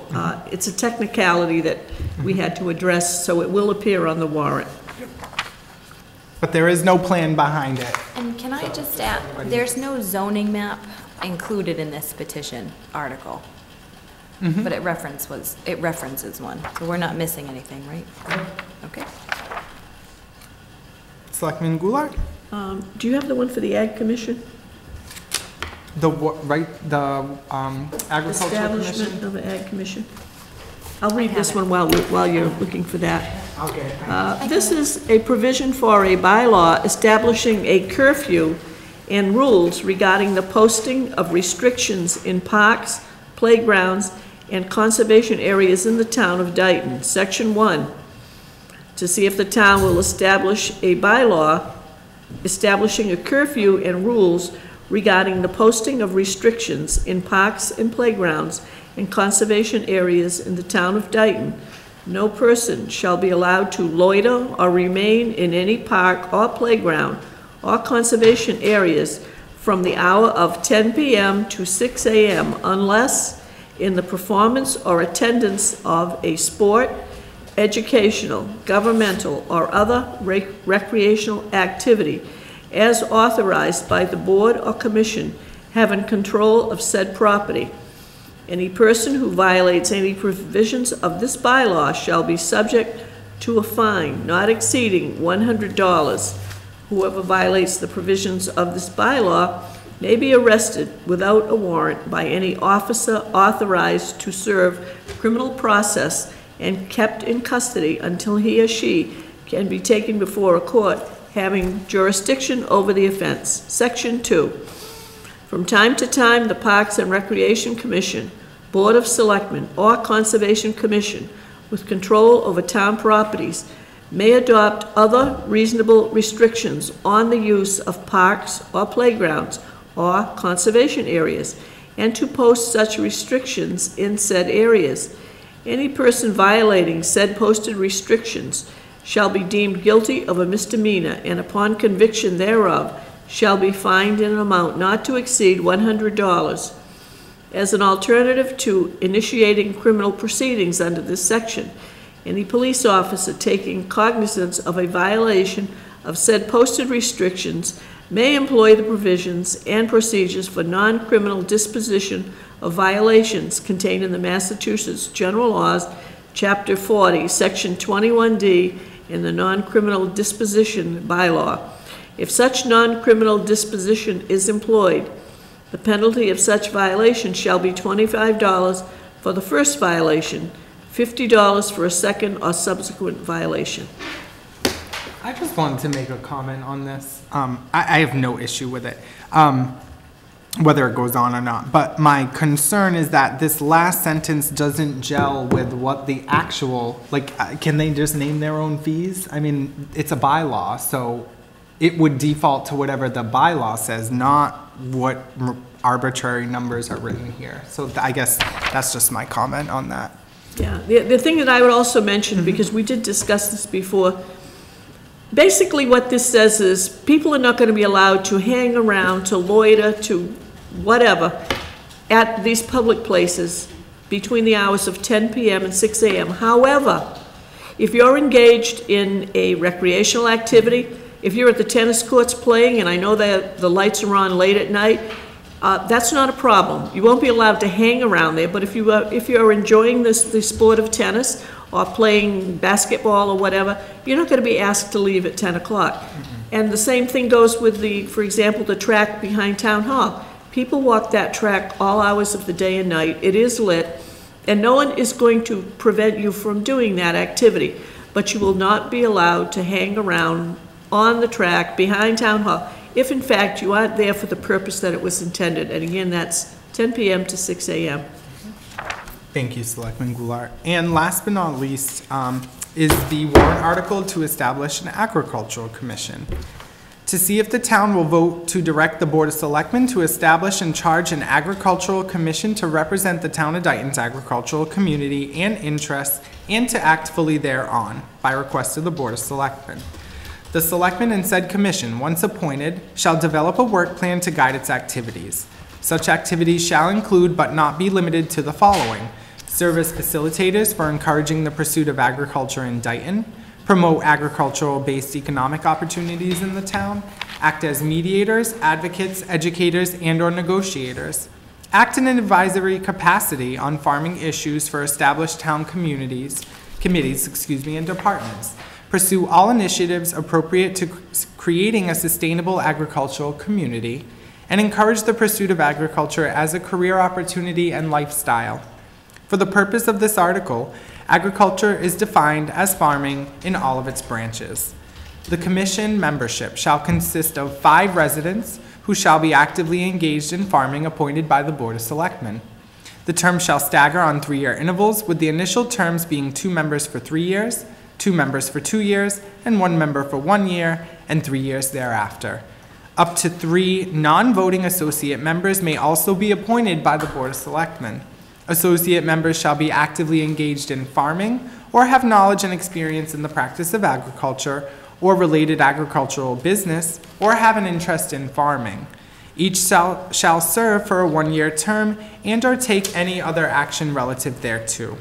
It's a technicality that we had to address, so it will appear on the warrant. But there is no plan behind it. And can I just add, there's no zoning map included in this petition article. But it references one, so we're not missing anything, right? Okay. Selectman Goulart? Do you have the one for the Ag Commission? The Agricultural Establishment Commission? of an Ag Commission? I'll read this one while you're looking for that. Okay. This is a provision for a bylaw establishing a curfew and rules regarding the posting of restrictions in parks, playgrounds, and conservation areas in the town of Dayton. Section 1, to see if the town will establish a bylaw establishing a curfew and rules regarding the posting of restrictions in parks and playgrounds and conservation areas in the town of Dayton. No person shall be allowed to loiter or remain in any park or playground or conservation areas from the hour of 10 p.m. to 6 a.m. unless in the performance or attendance of a sport, educational, governmental, or other recreational activity as authorized by the board or commission having control of said property. Any person who violates any provisions of this bylaw shall be subject to a fine not exceeding $100. Whoever violates the provisions of this bylaw may be arrested without a warrant by any officer authorized to serve criminal process and kept in custody until he or she can be taken before a court having jurisdiction over the offense. Section 2. From time to time, the Parks and Recreation Commission, Board of Selectmen, or Conservation Commission, with control over town properties, may adopt other reasonable restrictions on the use of parks or playgrounds or conservation areas, and to post such restrictions in said areas. Any person violating said posted restrictions shall be deemed guilty of a misdemeanor, and upon conviction thereof shall be fined in an amount not to exceed $100. As an alternative to initiating criminal proceedings under this section, any police officer taking cognizance of a violation of said posted restrictions may employ the provisions and procedures for non-criminal disposition of violations contained in the Massachusetts General Laws, Chapter 40, Section 21D, in the Non-Criminal Disposition Bylaw. If such non-criminal disposition is employed, the penalty of such violation shall be $25 for the first violation, $50 for a second or subsequent violation. I just wanted to make a comment on this. I have no issue with it, whether it goes on or not. But my concern is that this last sentence doesn't gel with what the actual, like, can they just name their own fees? I mean, it's a bylaw, so it would default to whatever the bylaw says, not what arbitrary numbers are written here. So I guess that's just my comment on that. Yeah, the thing that I would also mention, because we did discuss this before, basically what this says is people are not going to be allowed to hang around, to loiter, to whatever, at these public places between the hours of 10 p.m. and 6 a.m. However, if you're engaged in a recreational activity, if you're at the tennis courts playing, and I know that the lights are on late at night, that's not a problem. You won't be allowed to hang around there, but if you're enjoying the sport of tennis or playing basketball or whatever, you're not going to be asked to leave at 10 o'clock. Mm-hmm. And the same thing goes with for example, the track behind Town Hall. People walk that track all hours of the day and night. It is lit, and no one is going to prevent you from doing that activity, but you will not be allowed to hang around on the track behind Town Hall if in fact you aren't there for the purpose that it was intended. And again, that's 10 p.m. to 6 a.m. Thank you, Selectman Goulart. And last but not least is the warrant article to establish an agricultural commission. To see if the town will vote to direct the Board of Selectmen to establish and charge an agricultural commission to represent the town of Dayton's agricultural community and interests, and to act fully thereon by request of the Board of Selectmen. The Selectmen and said commission, once appointed, shall develop a work plan to guide its activities. Such activities shall include, but not be limited to, the following: serve as facilitators for encouraging the pursuit of agriculture in Dayton, promote agricultural-based economic opportunities in the town, act as mediators, advocates, educators, and/or negotiators, act in an advisory capacity on farming issues for established town committees, and departments, pursue all initiatives appropriate to creating a sustainable agricultural community, and encourage the pursuit of agriculture as a career opportunity and lifestyle. For the purpose of this article, agriculture is defined as farming in all of its branches. The commission membership shall consist of 5 residents who shall be actively engaged in farming appointed by the Board of Selectmen. The term shall stagger on 3-year intervals, with the initial terms being 2 members for 3 years, 2 members for 2 years, and 1 member for 1 year, and 3 years thereafter. Up to 3 non-voting associate members may also be appointed by the Board of Selectmen. Associate members shall be actively engaged in farming or have knowledge and experience in the practice of agriculture or related agricultural business, or have an interest in farming. Each shall serve for a 1-year term and/or take any other action relative thereto.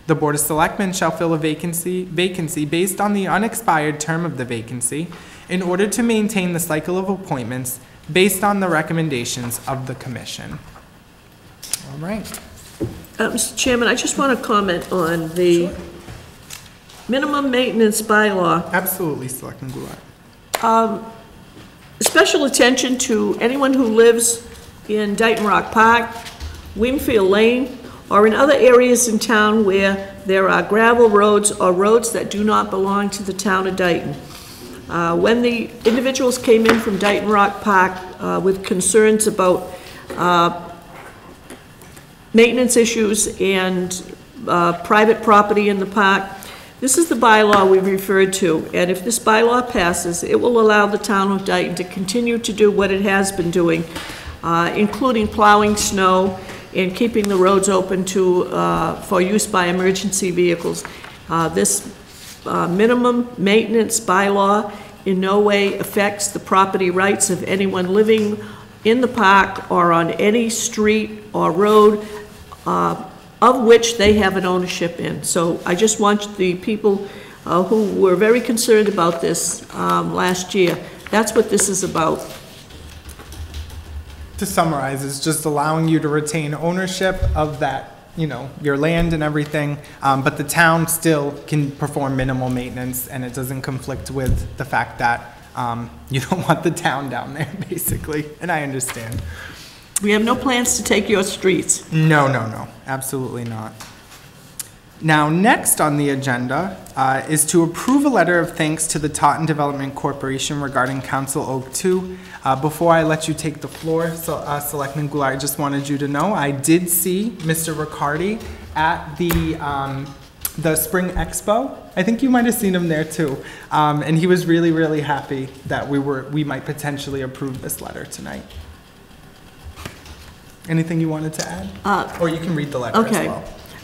The Board of Selectmen shall fill a vacancy based on the unexpired term of the vacancy in order to maintain the cycle of appointments based on the recommendations of the commission. All right. Mr. Chairman, I just want to comment on the minimum maintenance bylaw. Absolutely, Selectman Goulart. Special attention to anyone who lives in Dayton Rock Park, Wingfield Lane, or in other areas in town where there are gravel roads or roads that do not belong to the town of Dayton. When the individuals came in from Dayton Rock Park with concerns about maintenance issues and private property in the park, This is the bylaw we referred to, and if this bylaw passes, it will allow the town of Dayton to continue to do what it has been doing, including plowing snow and keeping the roads open for use by emergency vehicles. This minimum maintenance bylaw in no way affects the property rights of anyone living in the park or on any street or road of which they have an ownership in. So I just want the people who were very concerned about this last year, that's what this is about. To summarize, it's just allowing you to retain ownership of that, you know, your land and everything, but the town still can perform minimal maintenance, and it doesn't conflict with the fact that you don't want the town down there, basically, and I understand. We have no plans to take your streets. No, no, no, absolutely not. Now, next on the agenda is to approve a letter of thanks to the Taunton Development Corporation regarding Council Oak 2. Before I let you take the floor, Selectman Goulart, I just wanted you to know I did see Mr. Riccardi at the Spring Expo. I think you might have seen him there too. And he was really, really happy that we might potentially approve this letter tonight. Anything you wanted to add? Or you can read the letter as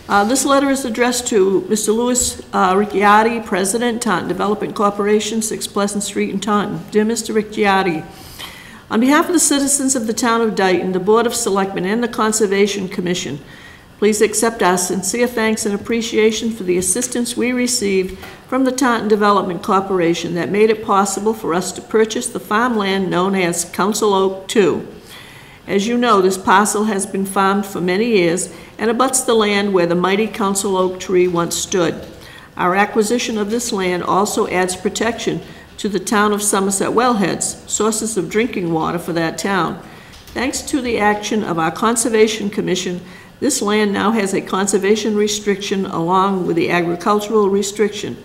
well. This letter is addressed to Mr. Louis Ricciardi, President, Taunton Development Corporation, 6 Pleasant Street in Taunton. Dear Mr. Ricciardi, on behalf of the citizens of the town of Dayton, the Board of Selectmen, and the Conservation Commission, please accept our sincere thanks and appreciation for the assistance we received from the Taunton Development Corporation that made it possible for us to purchase the farmland known as Council Oak 2. As you know, this parcel has been farmed for many years and abuts the land where the mighty Council Oak tree once stood. Our acquisition of this land also adds protection to the town of Somerset wellheads, sources of drinking water for that town. Thanks to the action of our Conservation Commission, this land now has a conservation restriction along with the agricultural restriction.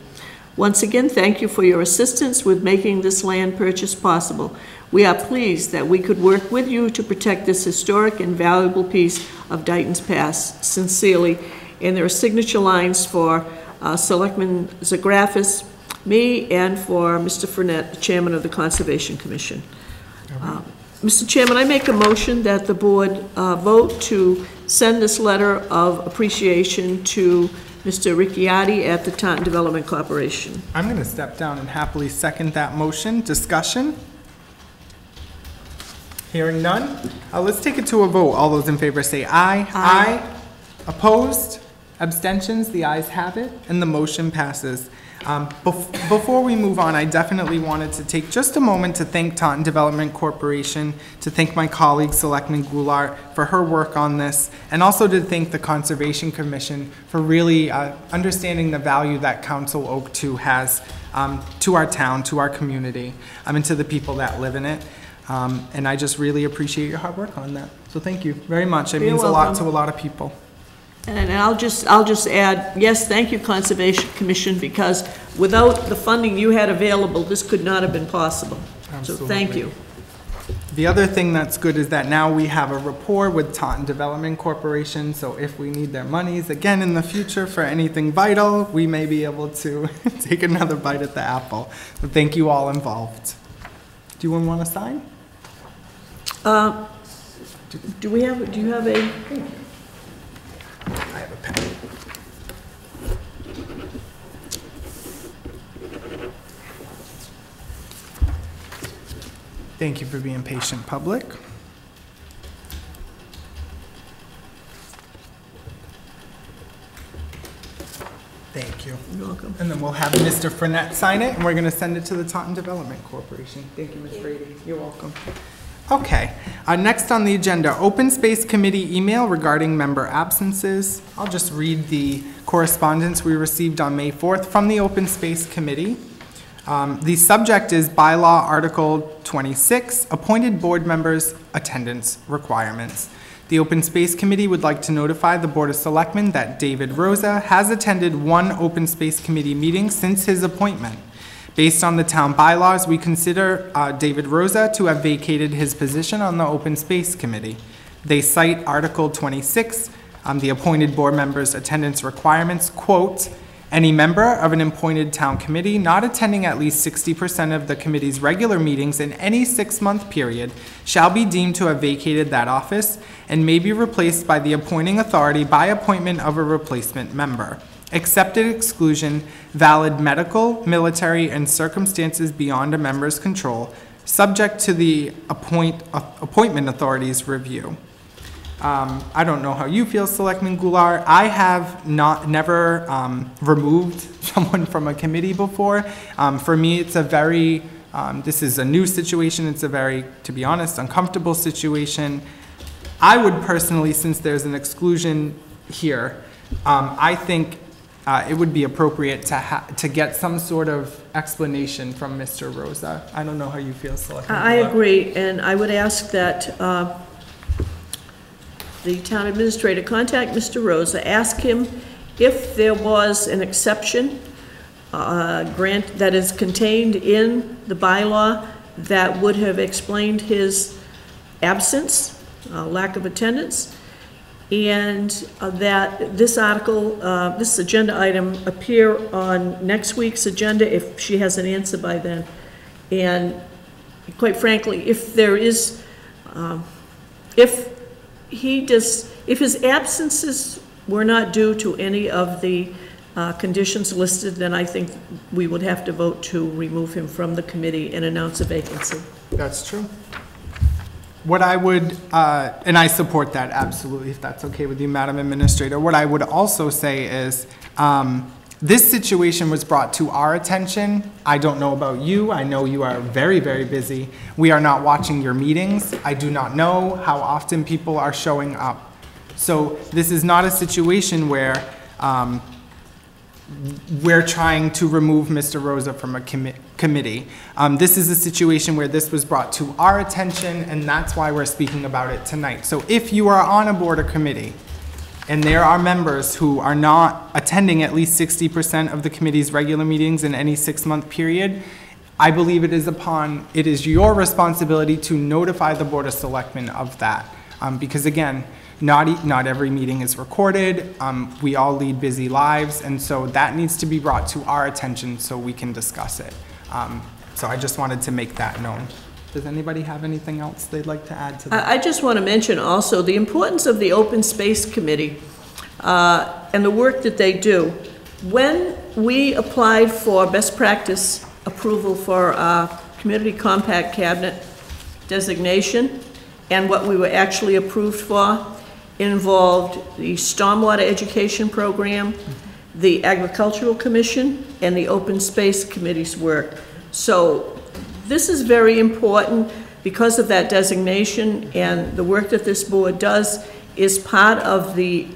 Once again, thank you for your assistance with making this land purchase possible. We are pleased that we could work with you to protect this historic and valuable piece of Dayton's past. Sincerely, and there are signature lines for Selectman Zagrafis, me, and for Mr. Fournette, the Chairman of the Conservation Commission. Mr. Chairman, I make a motion that the board vote to send this letter of appreciation to Mr. Ricciardi at the Taunton Development Corporation. I'm going to step down and happily second that motion. Discussion? Hearing none, let's take it to a vote. All those in favor say aye. Aye. Opposed? Abstentions? The ayes have it, and the motion passes. Before we move on, I definitely wanted to take just a moment to thank Taunton Development Corporation, to thank my colleague Selectman Goulart for her work on this, and also to thank the Conservation Commission for really understanding the value that Council Oak 2 has to our town, to our community, and to the people that live in it. And I just really appreciate your hard work on that. So thank you very much. It means a lot to a lot of people. And I'll just add, yes, thank you, Conservation Commission, because without the funding you had available, this could not have been possible. Absolutely. So thank you. The other thing that's good is that now we have a rapport with Taunton Development Corporation, so if we need their monies again in the future for anything vital, we may be able to take another bite at the apple. So thank you all involved. Do you want to sign? Do you have a? I have a pen. Thank you for being patient, public. Thank you. You're welcome. And then we'll have Mr. Fournette sign it, and we're going to send it to the Taunton Development Corporation. Thank you, Ms. Brady. You're welcome. Okay, next on the agenda, Open Space Committee email regarding member absences. I'll just read the correspondence we received on May 4th from the Open Space Committee. The subject is Bylaw Article 26, Appointed Board Members' Attendance Requirements. The Open Space Committee would like to notify the Board of Selectmen that David Rosa has attended 1 Open Space Committee meeting since his appointment. Based on the town bylaws, we consider David Rosa to have vacated his position on the Open Space Committee. They cite Article 26, the appointed board members' attendance requirements, quote, Any member of an appointed town committee not attending at least 60% of the committee's regular meetings in any 6-month period shall be deemed to have vacated that office and may be replaced by the appointing authority by appointment of a replacement member. Excepted exclusion, valid medical, military, and circumstances beyond a member's control, subject to the appointment authority's review. I don't know how you feel, Selectman Goulart. I have never removed someone from a committee before. For me, it's a very, this is a new situation. It's a very, to be honest, uncomfortable situation. I would personally, since there's an exclusion here, I think it would be appropriate to get some sort of explanation from Mr. Rosa. I don't know how you feel, Selectman I Goulart. agree, and I would ask that the town administrator contact Mr. Rosa, ask him if there was an exception grant that is contained in the bylaw that would have explained his absence, lack of attendance, and that this article, this agenda item appear on next week's agenda if she has an answer by then. And quite frankly, if there is, if his absences were not due to any of the conditions listed, then I think we would have to vote to remove him from the committee and announce a vacancy. That's true. What I would, and I support that absolutely, if that's okay with you, Madam Administrator. What I would also say is, this situation was brought to our attention. I don't know about you. I know you are very, very busy. We are not watching your meetings. I do not know how often people are showing up. So this is not a situation where we're trying to remove Mr. Rosa from a committee. This is a situation where this was brought to our attention, and that's why we're speaking about it tonight. So if you are on a board or committee, and there are members who are not attending at least 60% of the committee's regular meetings in any 6-month period, I believe it is your responsibility to notify the Board of Selectmen of that. Because again, not every meeting is recorded. We all lead busy lives, and so that needs to be brought to our attention so we can discuss it. So I just wanted to make that known. Does anybody have anything else they'd like to add to that? I just want to mention also the importance of the Open Space Committee and the work that they do. When we applied for best practice approval for our Community Compact Cabinet designation, and what we were actually approved for involved the Stormwater Education Program, the Agricultural Commission, and the Open Space Committee's work. So this is very important because of that designation, and the work that this board does is part of the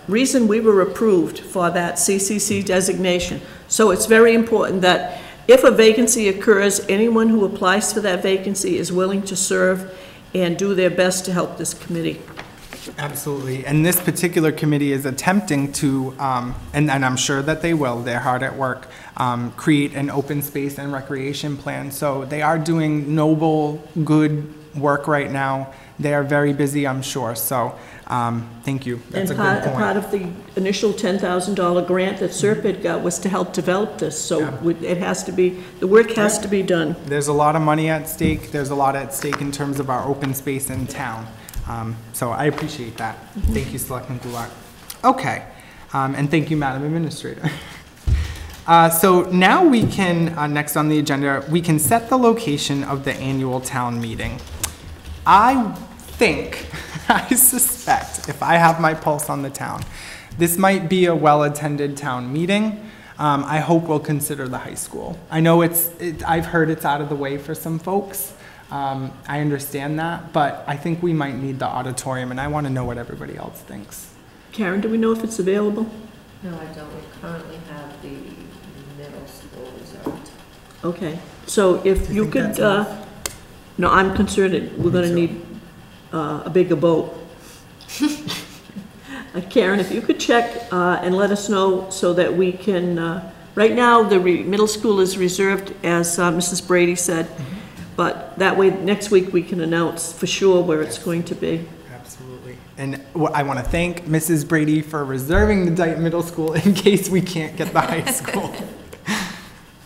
reason we were approved for that CCC designation. So it's very important that if a vacancy occurs, anyone who applies for that vacancy is willing to serve and do their best to help this committee. Absolutely, and this particular committee is attempting to, and I'm sure that they will, they're hard at work, create an open space and recreation plan. So they are doing noble, good work right now. They are very busy, I'm sure, so thank you. That's a good point. Part of the initial $10,000 grant that Serpent got was to help develop this, so it has to be, the work has to be done. There's a lot of money at stake. There's a lot at stake in terms of our open space in town. So I appreciate that. Thank you, Selectman Goulart. Okay, and thank you, Madam Administrator. So now we can, next on the agenda, we can set the location of the annual town meeting. I think, I suspect, if I have my pulse on the town, this might be a well-attended town meeting. I hope we'll consider the high school. I know I've heard it's out of the way for some folks. I understand that, but I think we might need the auditorium, and I want to know what everybody else thinks. Karen, do we know if it's available? No, I don't. We currently have the middle school reserved. Okay, so if you could, no, I'm concerned that we're going to need a bigger boat. Karen, if you could check and let us know so that we can, right now the middle school is reserved, as Mrs. Brady said. But that way, next week, we can announce for sure where it's going to be. Absolutely. And I want to thank Mrs. Brady for reserving the Dayton Middle School in case we can't get the high school.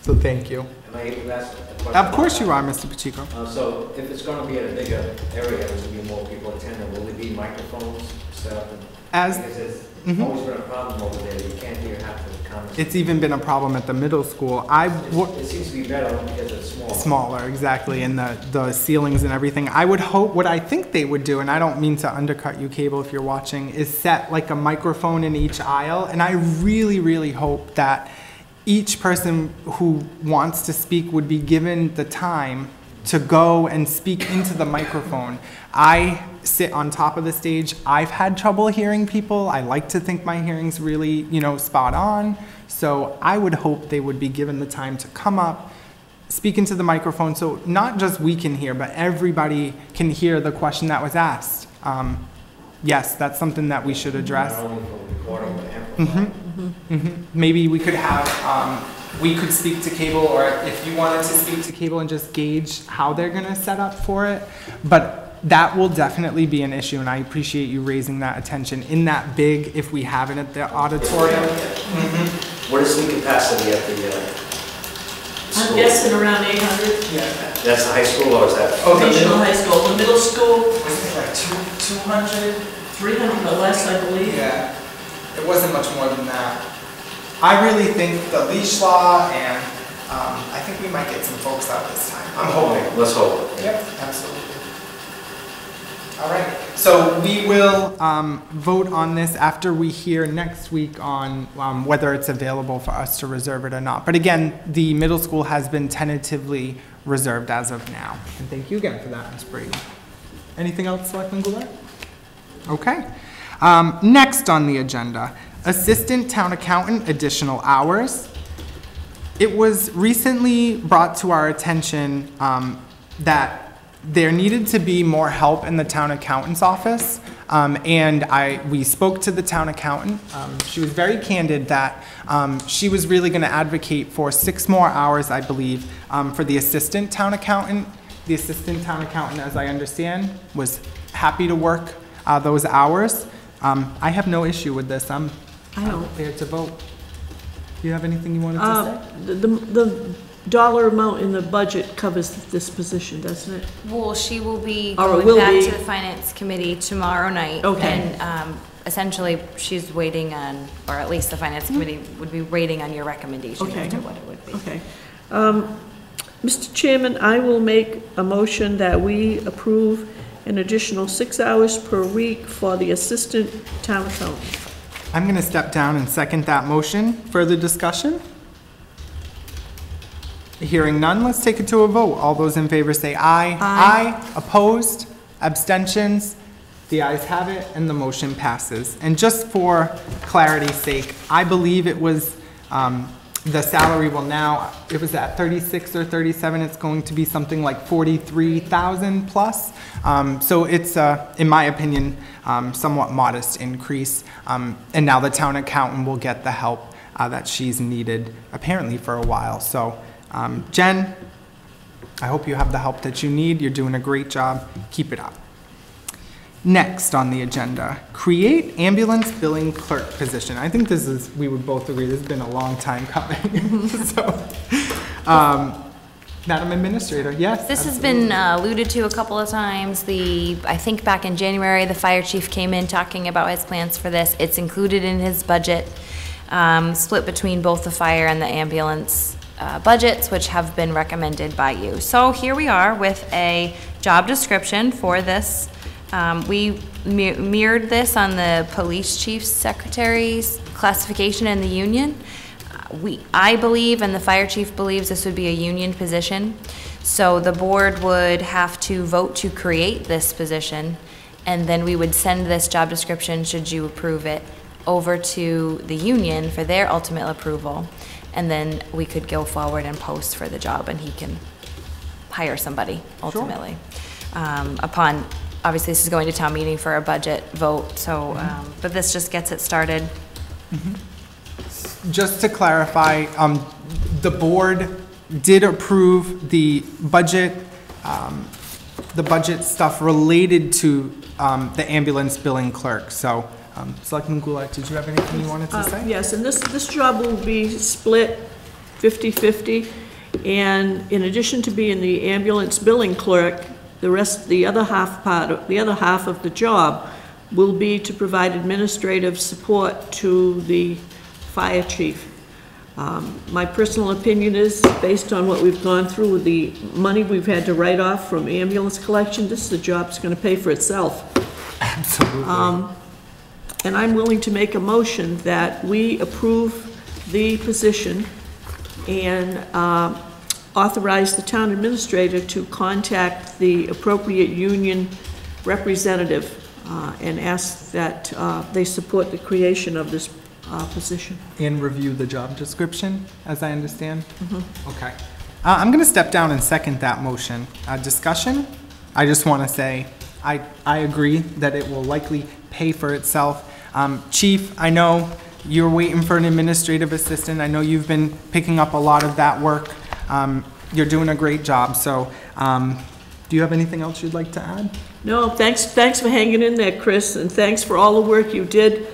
So thank you. Am I able to ask a question? Of course you are, Mr. Pacheco. So if it's going to be at a bigger area, there's going to be more people attending, will there be microphones set up? As Because there's always been a problem over there, you can't hear half the comments. it's even been a problem at the middle school. It seems to be better because it's smaller. Smaller, exactly, and the ceilings and everything. I would hope, what I think they would do, and I don't mean to undercut you, Cable, if you're watching, is set like a microphone in each aisle. And I really, really hope that each person who wants to speak would be given the time to go and speak into the microphone. I sit on top of the stage. I've had trouble hearing people. I like to think my hearing's really, spot on. So I would hope they would be given the time to come up, speak into the microphone, so not just we can hear, but everybody can hear the question that was asked. Yes, that's something that we should address. Not only for recording, but amplifying. Maybe we could have, we could speak to Cable, or if you wanted to speak to Cable and just gauge how they're gonna set up for it. But that will definitely be an issue, and I appreciate you raising that attention. In that big, if we have it at the auditorium. What is the capacity at the I'm school? guessing around 800. Yeah. That's the high school or is that? Oh, the Regional middle, high school, the middle school, wasn't it like 200? 300 or less, I believe. Yeah, it wasn't much more than that. I really think the leash law, and I think we might get some folks out this time. I'm hoping. Let's hope. Yep, absolutely. All right, so we will vote on this after we hear next week on whether it's available for us to reserve it or not. But again, the middle school has been tentatively reserved as of now. And thank you again for that, Ms. Brady. Anything else, Selectman Goulart? Okay. Next on the agenda, Assistant Town Accountant, additional hours. It was recently brought to our attention that there needed to be more help in the town accountant's office, and we spoke to the town accountant. She was very candid that she was really going to advocate for 6 more hours, I believe, for the assistant town accountant. The assistant town accountant, as I understand, was happy to work those hours. I have no issue with this. I'm prepared to vote. Do you have anything you wanted to say? The dollar amount in the budget covers this position, doesn't it? Well, she will be Or going will back be. to the finance committee tomorrow night. Okay. And essentially, she's waiting on, or at least the finance committee would be waiting on your recommendation Okay. as to what it would be. Okay. Mr. Chairman, I will make a motion that we approve an additional 6 hours per week for the assistant town accountant. I'm going to step down and second that motion. Further discussion? Hearing none, let's take it to a vote. All those in favor say aye. Aye. Opposed? Abstentions? The ayes have it, and the motion passes. And just for clarity's sake, I believe it was, the salary will now, it was at 36 or 37, it's going to be something like 43,000 plus. So it's, in my opinion, somewhat modest increase. And now the town accountant will get the help that she's needed, apparently for a while. So, Jen, I hope you have the help that you need. You're doing a great job. Keep it up. Next on the agenda, create ambulance billing clerk position. I think this is, we would both agree, this has been a long time coming. So, Madam Administrator, yes? This has been alluded to a couple of times. I think back in January, the fire chief came in talking about his plans for this. It's included in his budget, split between both the fire and the ambulance budgets, which have been recommended by you. So here we are with a job description for this. We mirrored this on the police chief's secretary's classification in the union. I believe, and the fire chief believes, this would be a union position. So the board would have to vote to create this position, and then we would send this job description, should you approve it, over to the union for their ultimate approval. And then we could go forward and post for the job, and he can hire somebody ultimately. Upon, obviously this is going to town meeting for a budget vote, so, but this just gets it started. Just to clarify, the board did approve the budget the budget stuff related to the ambulance billing clerk. So, Selectman Goulart, did you have anything you wanted to say? Yes, and this job will be split 50-50, and in addition to being the ambulance billing clerk, the other half of the job will be to provide administrative support to the fire chief. My personal opinion is, based on what we've gone through with the money we've had to write off from ambulance collection, this is a job that's gonna pay for itself. Absolutely. And I'm willing to make a motion that we approve the position and authorize the town administrator to contact the appropriate union representative and ask that they support the creation of this position. And review the job description, as I understand? Okay. I'm going to step down and second that motion. Discussion? I just want to say I agree that it will likely pay for itself. Chief, I know you're waiting for an administrative assistant. I know you've been picking up a lot of that work. You're doing a great job. So do you have anything else you'd like to add? No, thanks for hanging in there, Chris, and thanks for all the work you did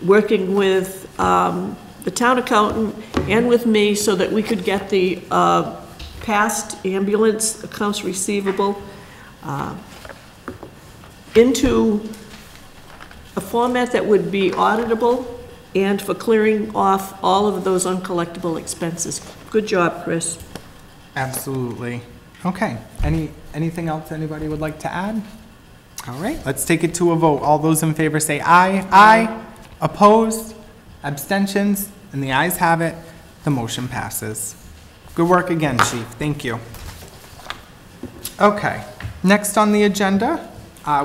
working with the town accountant and with me so that we could get the past ambulance accounts receivable into a format that would be auditable and for clearing off all of those uncollectible expenses. Good job, Chris. Absolutely. Okay. Anything else anybody would like to add? All right, let's take it to a vote. All those in favor say aye. Aye. Opposed? Abstentions? And the ayes have it. The motion passes. Good work again, Chief. Thank you. Okay, next on the agenda,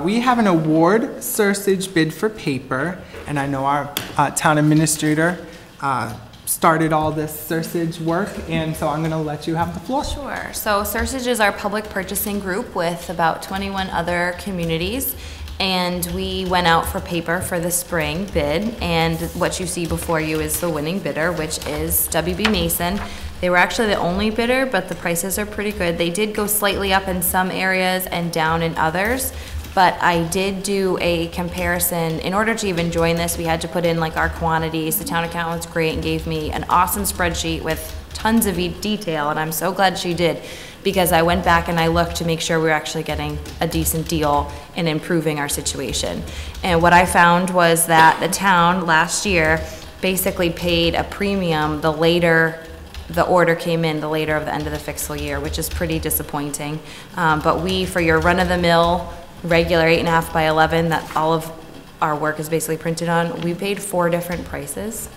we have an award surcharge bid for paper, and I know our town administrator started all this surcharge work, and so I'm going to let you have the floor. Sure. So Surcharge is our public purchasing group with about 21 other communities, and we went out for paper for the spring bid, and what you see before you is the winning bidder, which is WB Mason. They were actually the only bidder, but the prices are pretty good. They did go slightly up in some areas and down in others, but I did do a comparison. In order to even join this, we had to put in like our quantities. The town accountant was great and gave me an awesome spreadsheet with tons of detail, and I'm so glad she did, because I went back and I looked to make sure we were actually getting a decent deal and improving our situation. And what I found was that the town last year basically paid a premium the later the order came in, the later of the end of the fiscal year, which is pretty disappointing. But we, for your run-of-the-mill, regular 8.5 by 11 that all of our work is basically printed on, we paid 4 different prices.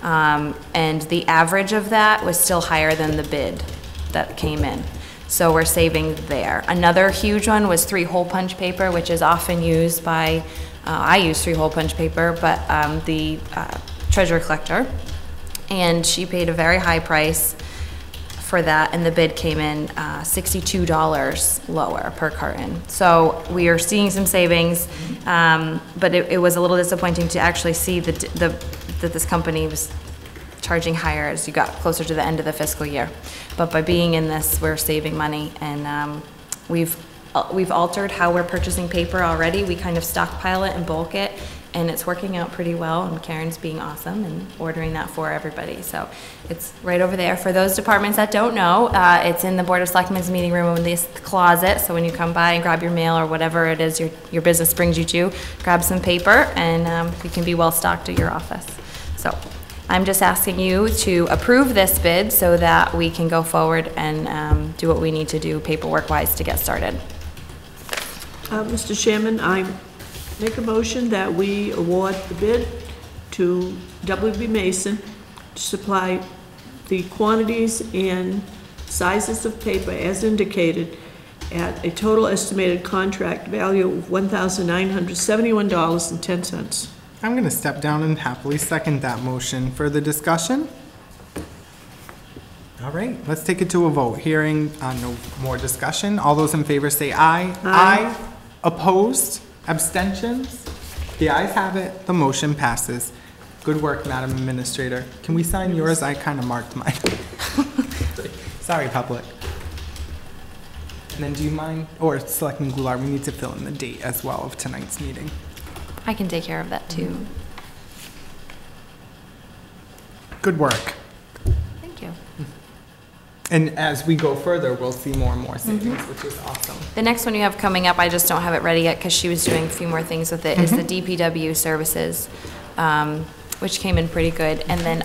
And the average of that was still higher than the bid that came in. So we're saving there. Another huge one was 3-hole punch paper, which is often used by, I use 3-hole punch paper, but the treasurer collector. And she paid a very high price for that, and the bid came in $62 lower per carton. So we are seeing some savings, but it was a little disappointing to actually see that this company was charging higher as you got closer to the end of the fiscal year. But by being in this, we're saving money, and we've altered how we're purchasing paper already. We kind of stockpile it and bulk it, and it's working out pretty well, and Karen's being awesome and ordering that for everybody. So it's right over there. For those departments that don't know, it's in the Board of Selectmen's meeting room in this closet. So when you come by and grab your mail or whatever it is your business brings you to, grab some paper, and you can be well stocked at your office. So I'm just asking you to approve this bid so that we can go forward and do what we need to do paperwork-wise to get started. Mr. Chairman, I make a motion that we award the bid to WB Mason to supply the quantities and sizes of paper as indicated at a total estimated contract value of $1,971.10. I'm going to step down and happily second that motion. Further discussion? All right, let's take it to a vote. Hearing no more discussion. All those in favor say aye. Aye. Opposed? Abstentions? The ayes have it. The motion passes. Good work, Madam Administrator. Can we sign yours? I kind of marked mine. Sorry, public. And then do you mind, or Selectman Goulart, we need to fill in the date as well of tonight's meeting. I can take care of that too. Good work. Thank you. And as we go further, we'll see more and more savings, which is awesome. The next one you have coming up, I just don't have it ready yet because she was doing a few more things with it, is the DPW services, which came in pretty good. And then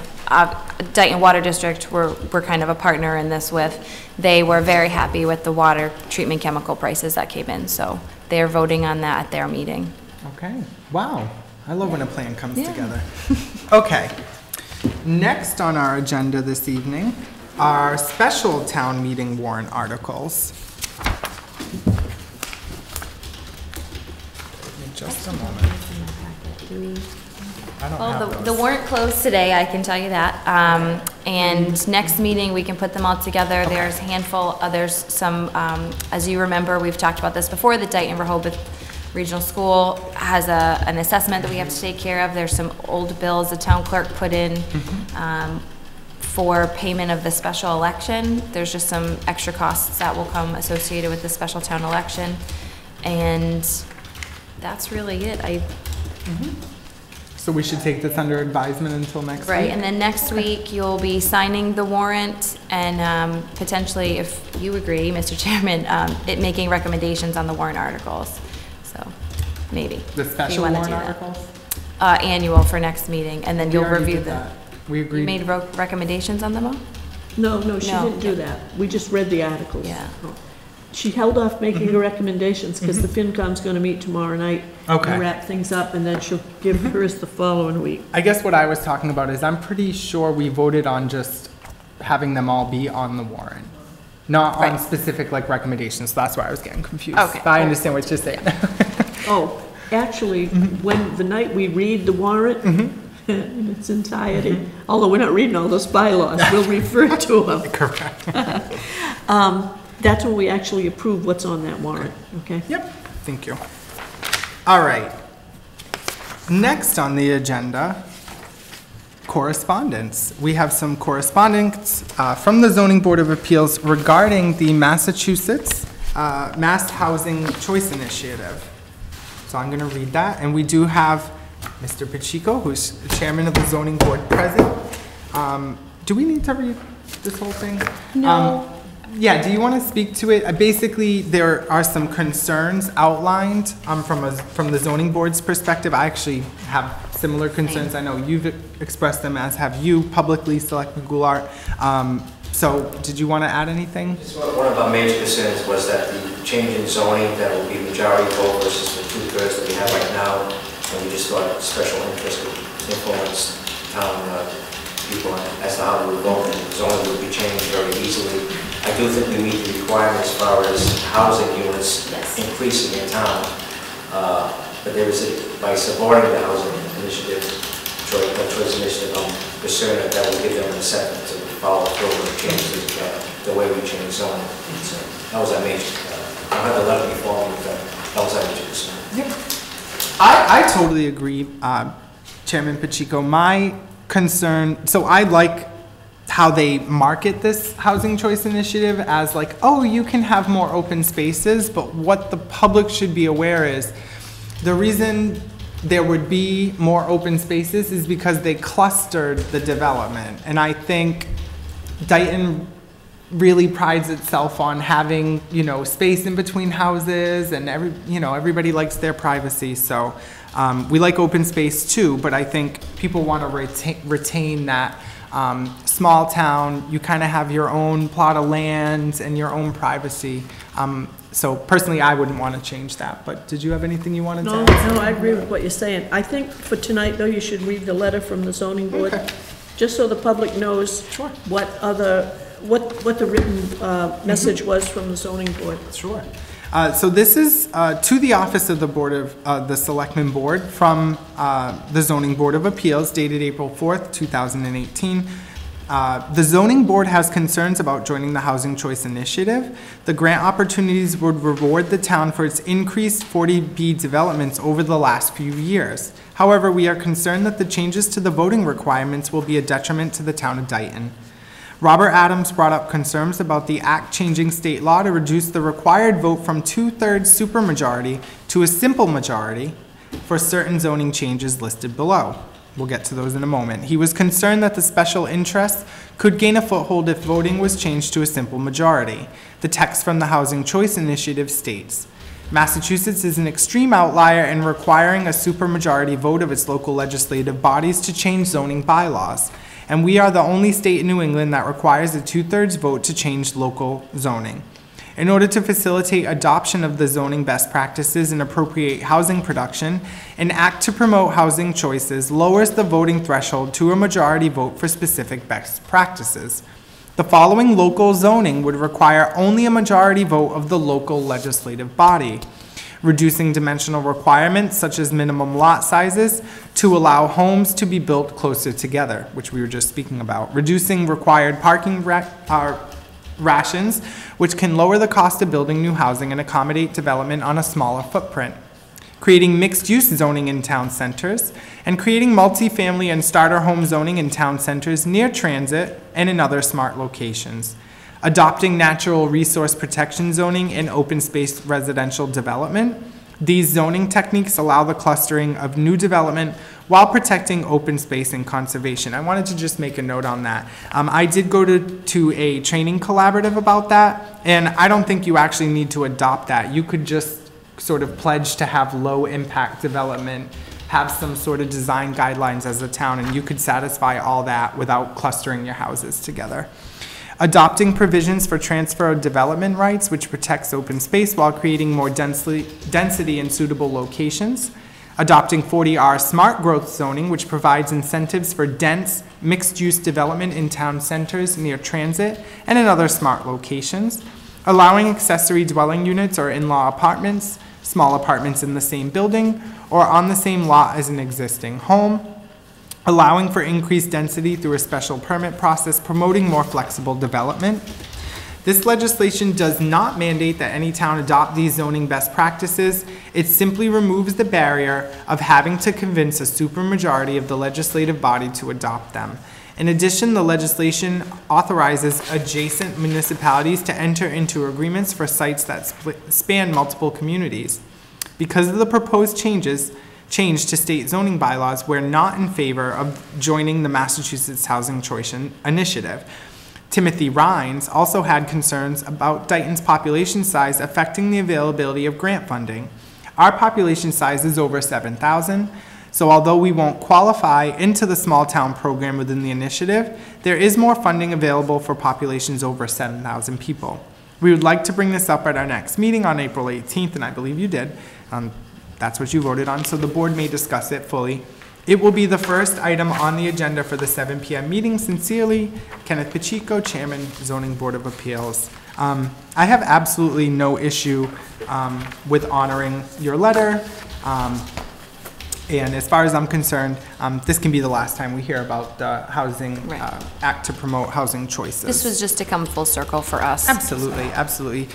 Dayton Water District, we're kind of a partner in this with. They were very happy with the water treatment chemical prices that came in, so they're voting on that at their meeting. Okay, wow. I love when a plan comes together. Okay, next on our agenda this evening are special town meeting warrant articles. Give me just a moment. I don't have Well, those. the warrant closed today, I can tell you that. And next meeting, we can put them all together. There's a handful, there's some, as you remember, we've talked about this before, the Dayton Rehoboth Regional School has an assessment that we have to take care of. There's some old bills the town clerk put in for payment of the special election. There's just some extra costs that will come associated with the special town election. And that's really it. So we should take this under advisement until next week? Right, and then next week, you'll be signing the warrant and potentially, if you agree, Mr. Chairman, making recommendations on the warrant articles. So, maybe. The if you special wanna warrant do that. articles? Annual for next meeting, and then We you'll already review did them. that. We You agreed. made recommendations on them all? No, she No. didn't do that. We just read the articles. Yeah. She held off making her recommendations because the FinCom's going to meet tomorrow night Okay. and wrap things up, and then she'll give hers the following week. I guess what I was talking about is I'm pretty sure we voted on just having them all be on the warrant, not on Right. specific like recommendations. So that's why I was getting confused. Okay. But I understand what you're saying. Oh, actually, when the night we read the warrant in its entirety, although we're not reading all those bylaws, we'll refer to them. Correct. That's when we actually approve what's on that warrant, okay? Yep, thank you. All right. Next on the agenda, correspondence. We have some correspondence from the Zoning Board of Appeals regarding the Massachusetts Mast Housing Choice Initiative. So I'm going to read that, and we do have Mr. Pacheco, who's the chairman of the Zoning Board, present. Do we need to read this whole thing? No. Yeah, do you want to speak to it? Basically, there are some concerns outlined from the zoning board's perspective. I actually have similar concerns. I know you've expressed them, as have you publicly, Selectman Goulart. So did you want to add anything? One of our major concerns was that the change in zoning, that will be majority vote versus the 2/3 that we have right now. And we just thought special interest would influence town people as to how they would vote, and zoning would be changed very easily. I do think we meet the requirements as far as housing units increasing in town. But there is, by supporting the housing initiative, choice initiative, I'm concerned that will give them an incentive to follow through and change the way we change zoning. So that was our major, I had the letter before me, but that was our major concern. Yep. I totally agree, Chairman Pacheco. My concern, so I like how they market this housing choice initiative as like, oh, you can have more open spaces, but what the public should be aware is the reason there would be more open spaces is because they clustered the development. And I think Dayton really prides itself on having, space in between houses, and everybody likes their privacy. So we like open space too, but I think people want to retain that small town. You kind of have your own plot of land and your own privacy. So personally, I wouldn't want to change that, but did you have anything you wanted to add? No, I agree with what you're saying. I think for tonight, though, you should read the letter from the zoning board, just so the public knows what the written message was from the zoning board. Sure. So this is to the office of the Selectmen Board from the Zoning Board of Appeals, dated April 4th, 2018. The Zoning Board has concerns about joining the Housing Choice Initiative. The grant opportunities would reward the town for its increased 40B developments over the last few years. However, we are concerned that the changes to the voting requirements will be a detriment to the town of Dayton. Robert Adams brought up concerns about the act changing state law to reduce the required vote from 2/3 supermajority to a simple majority for certain zoning changes listed below. We'll get to those in a moment. He was concerned that the special interests could gain a foothold if voting was changed to a simple majority. The text from the Housing Choice Initiative states, Massachusetts is an extreme outlier in requiring a supermajority vote of its local legislative bodies to change zoning bylaws, and we are the only state in New England that requires a 2/3 vote to change local zoning. In order to facilitate adoption of the zoning best practices and appropriate housing production, an act to promote housing choices lowers the voting threshold to a majority vote for specific best practices. The following local zoning would require only a majority vote of the local legislative body: reducing dimensional requirements such as minimum lot sizes to allow homes to be built closer together, which we were just speaking about; reducing required parking rations, which can lower the cost of building new housing and accommodate development on a smaller footprint; creating mixed-use zoning in town centers, and creating multifamily and starter home zoning in town centers near transit and in other smart locations; adopting natural resource protection zoning in open space residential development. These zoning techniques allow the clustering of new development while protecting open space and conservation. I wanted to just make a note on that. I did go to a training collaborative about that, and I don't think you actually need to adopt that. You could just sort of pledge to have low impact development, have some sort of design guidelines as a town, and you could satisfy all that without clustering your houses together. Adopting provisions for transfer of development rights, which protects open space while creating more density in suitable locations. Adopting 40R smart growth zoning, which provides incentives for dense, mixed-use development in town centers near transit and in other smart locations. Allowing accessory dwelling units or in-law apartments, small apartments in the same building or on the same lot as an existing home. Allowing for increased density through a special permit process, promoting more flexible development. This legislation does not mandate that any town adopt these zoning best practices. It simply removes the barrier of having to convince a supermajority of the legislative body to adopt them. In addition, the legislation authorizes adjacent municipalities to enter into agreements for sites that span multiple communities. Because of the proposed change to state zoning bylaws, we're not in favor of joining the Massachusetts Housing Choice Initiative. Timothy Rhines also had concerns about Dayton's population size affecting the availability of grant funding. Our population size is over 7,000, so although we won't qualify into the small town program within the initiative, there is more funding available for populations over 7,000 people. We would like to bring this up at our next meeting on April 18th, and I believe you did. That's what you voted on, so the board may discuss it fully. It will be the first item on the agenda for the 7 p.m. meeting. Sincerely, Kenneth Pacheco, Chairman, Zoning Board of Appeals. I have absolutely no issue with honoring your letter. And as far as I'm concerned, this can be the last time we hear about the Housing Act to promote housing choices. This was just to come full circle for us. Absolutely, absolutely.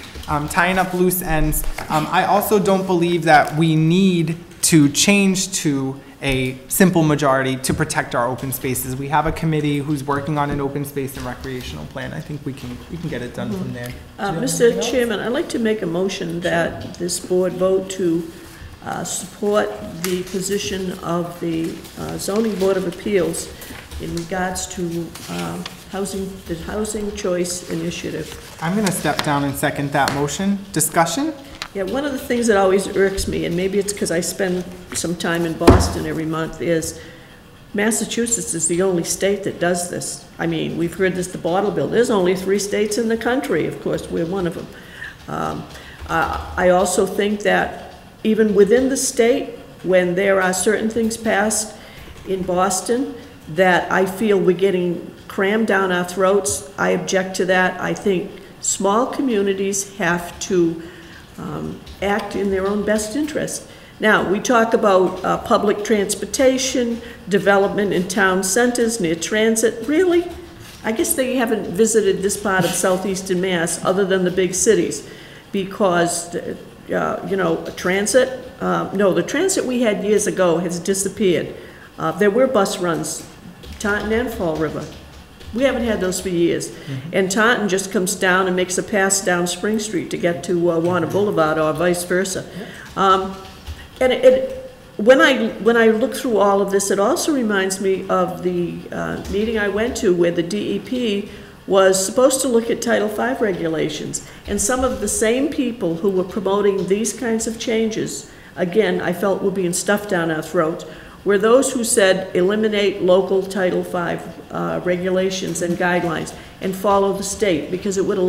Tying up loose ends. I also don't believe that we need to change to a simple majority to protect our open spaces. We have a committee who's working on an open space and recreational plan. I think we can get it done from there. Mr. Chairman, I'd like to make a motion that this board vote to support the position of the Zoning Board of Appeals in regards to the Housing Choice Initiative. I'm going to step down and second that motion. Discussion? Yeah, one of the things that always irks me, and maybe it's because I spend some time in Boston every month, is Massachusetts is the only state that does this. I mean, we've heard this, the bottle bill. There's only 3 states in the country. Of course, we're one of them. I also think that even within the state, when there are certain things passed in Boston that I feel we're getting crammed down our throats, I object to that. I think small communities have to act in their own best interest. Now, we talk about public transportation, development in town centers, near transit. Really? I guess they haven't visited this part of southeastern Mass other than the big cities, because, you know, transit, no, the transit we had years ago has disappeared. There were bus runs, Taunton and Fall River. We haven't had those for years. And Taunton just comes down and makes a pass down Spring Street to get to Warner Boulevard or vice versa. And when I look through all of this, it also reminds me of the meeting I went to where the DEP was supposed to look at Title V regulations. And some of the same people who were promoting these kinds of changes, again, I felt were being stuffed down our throats, were those who said eliminate local Title V regulations and guidelines and follow the state, because it would allow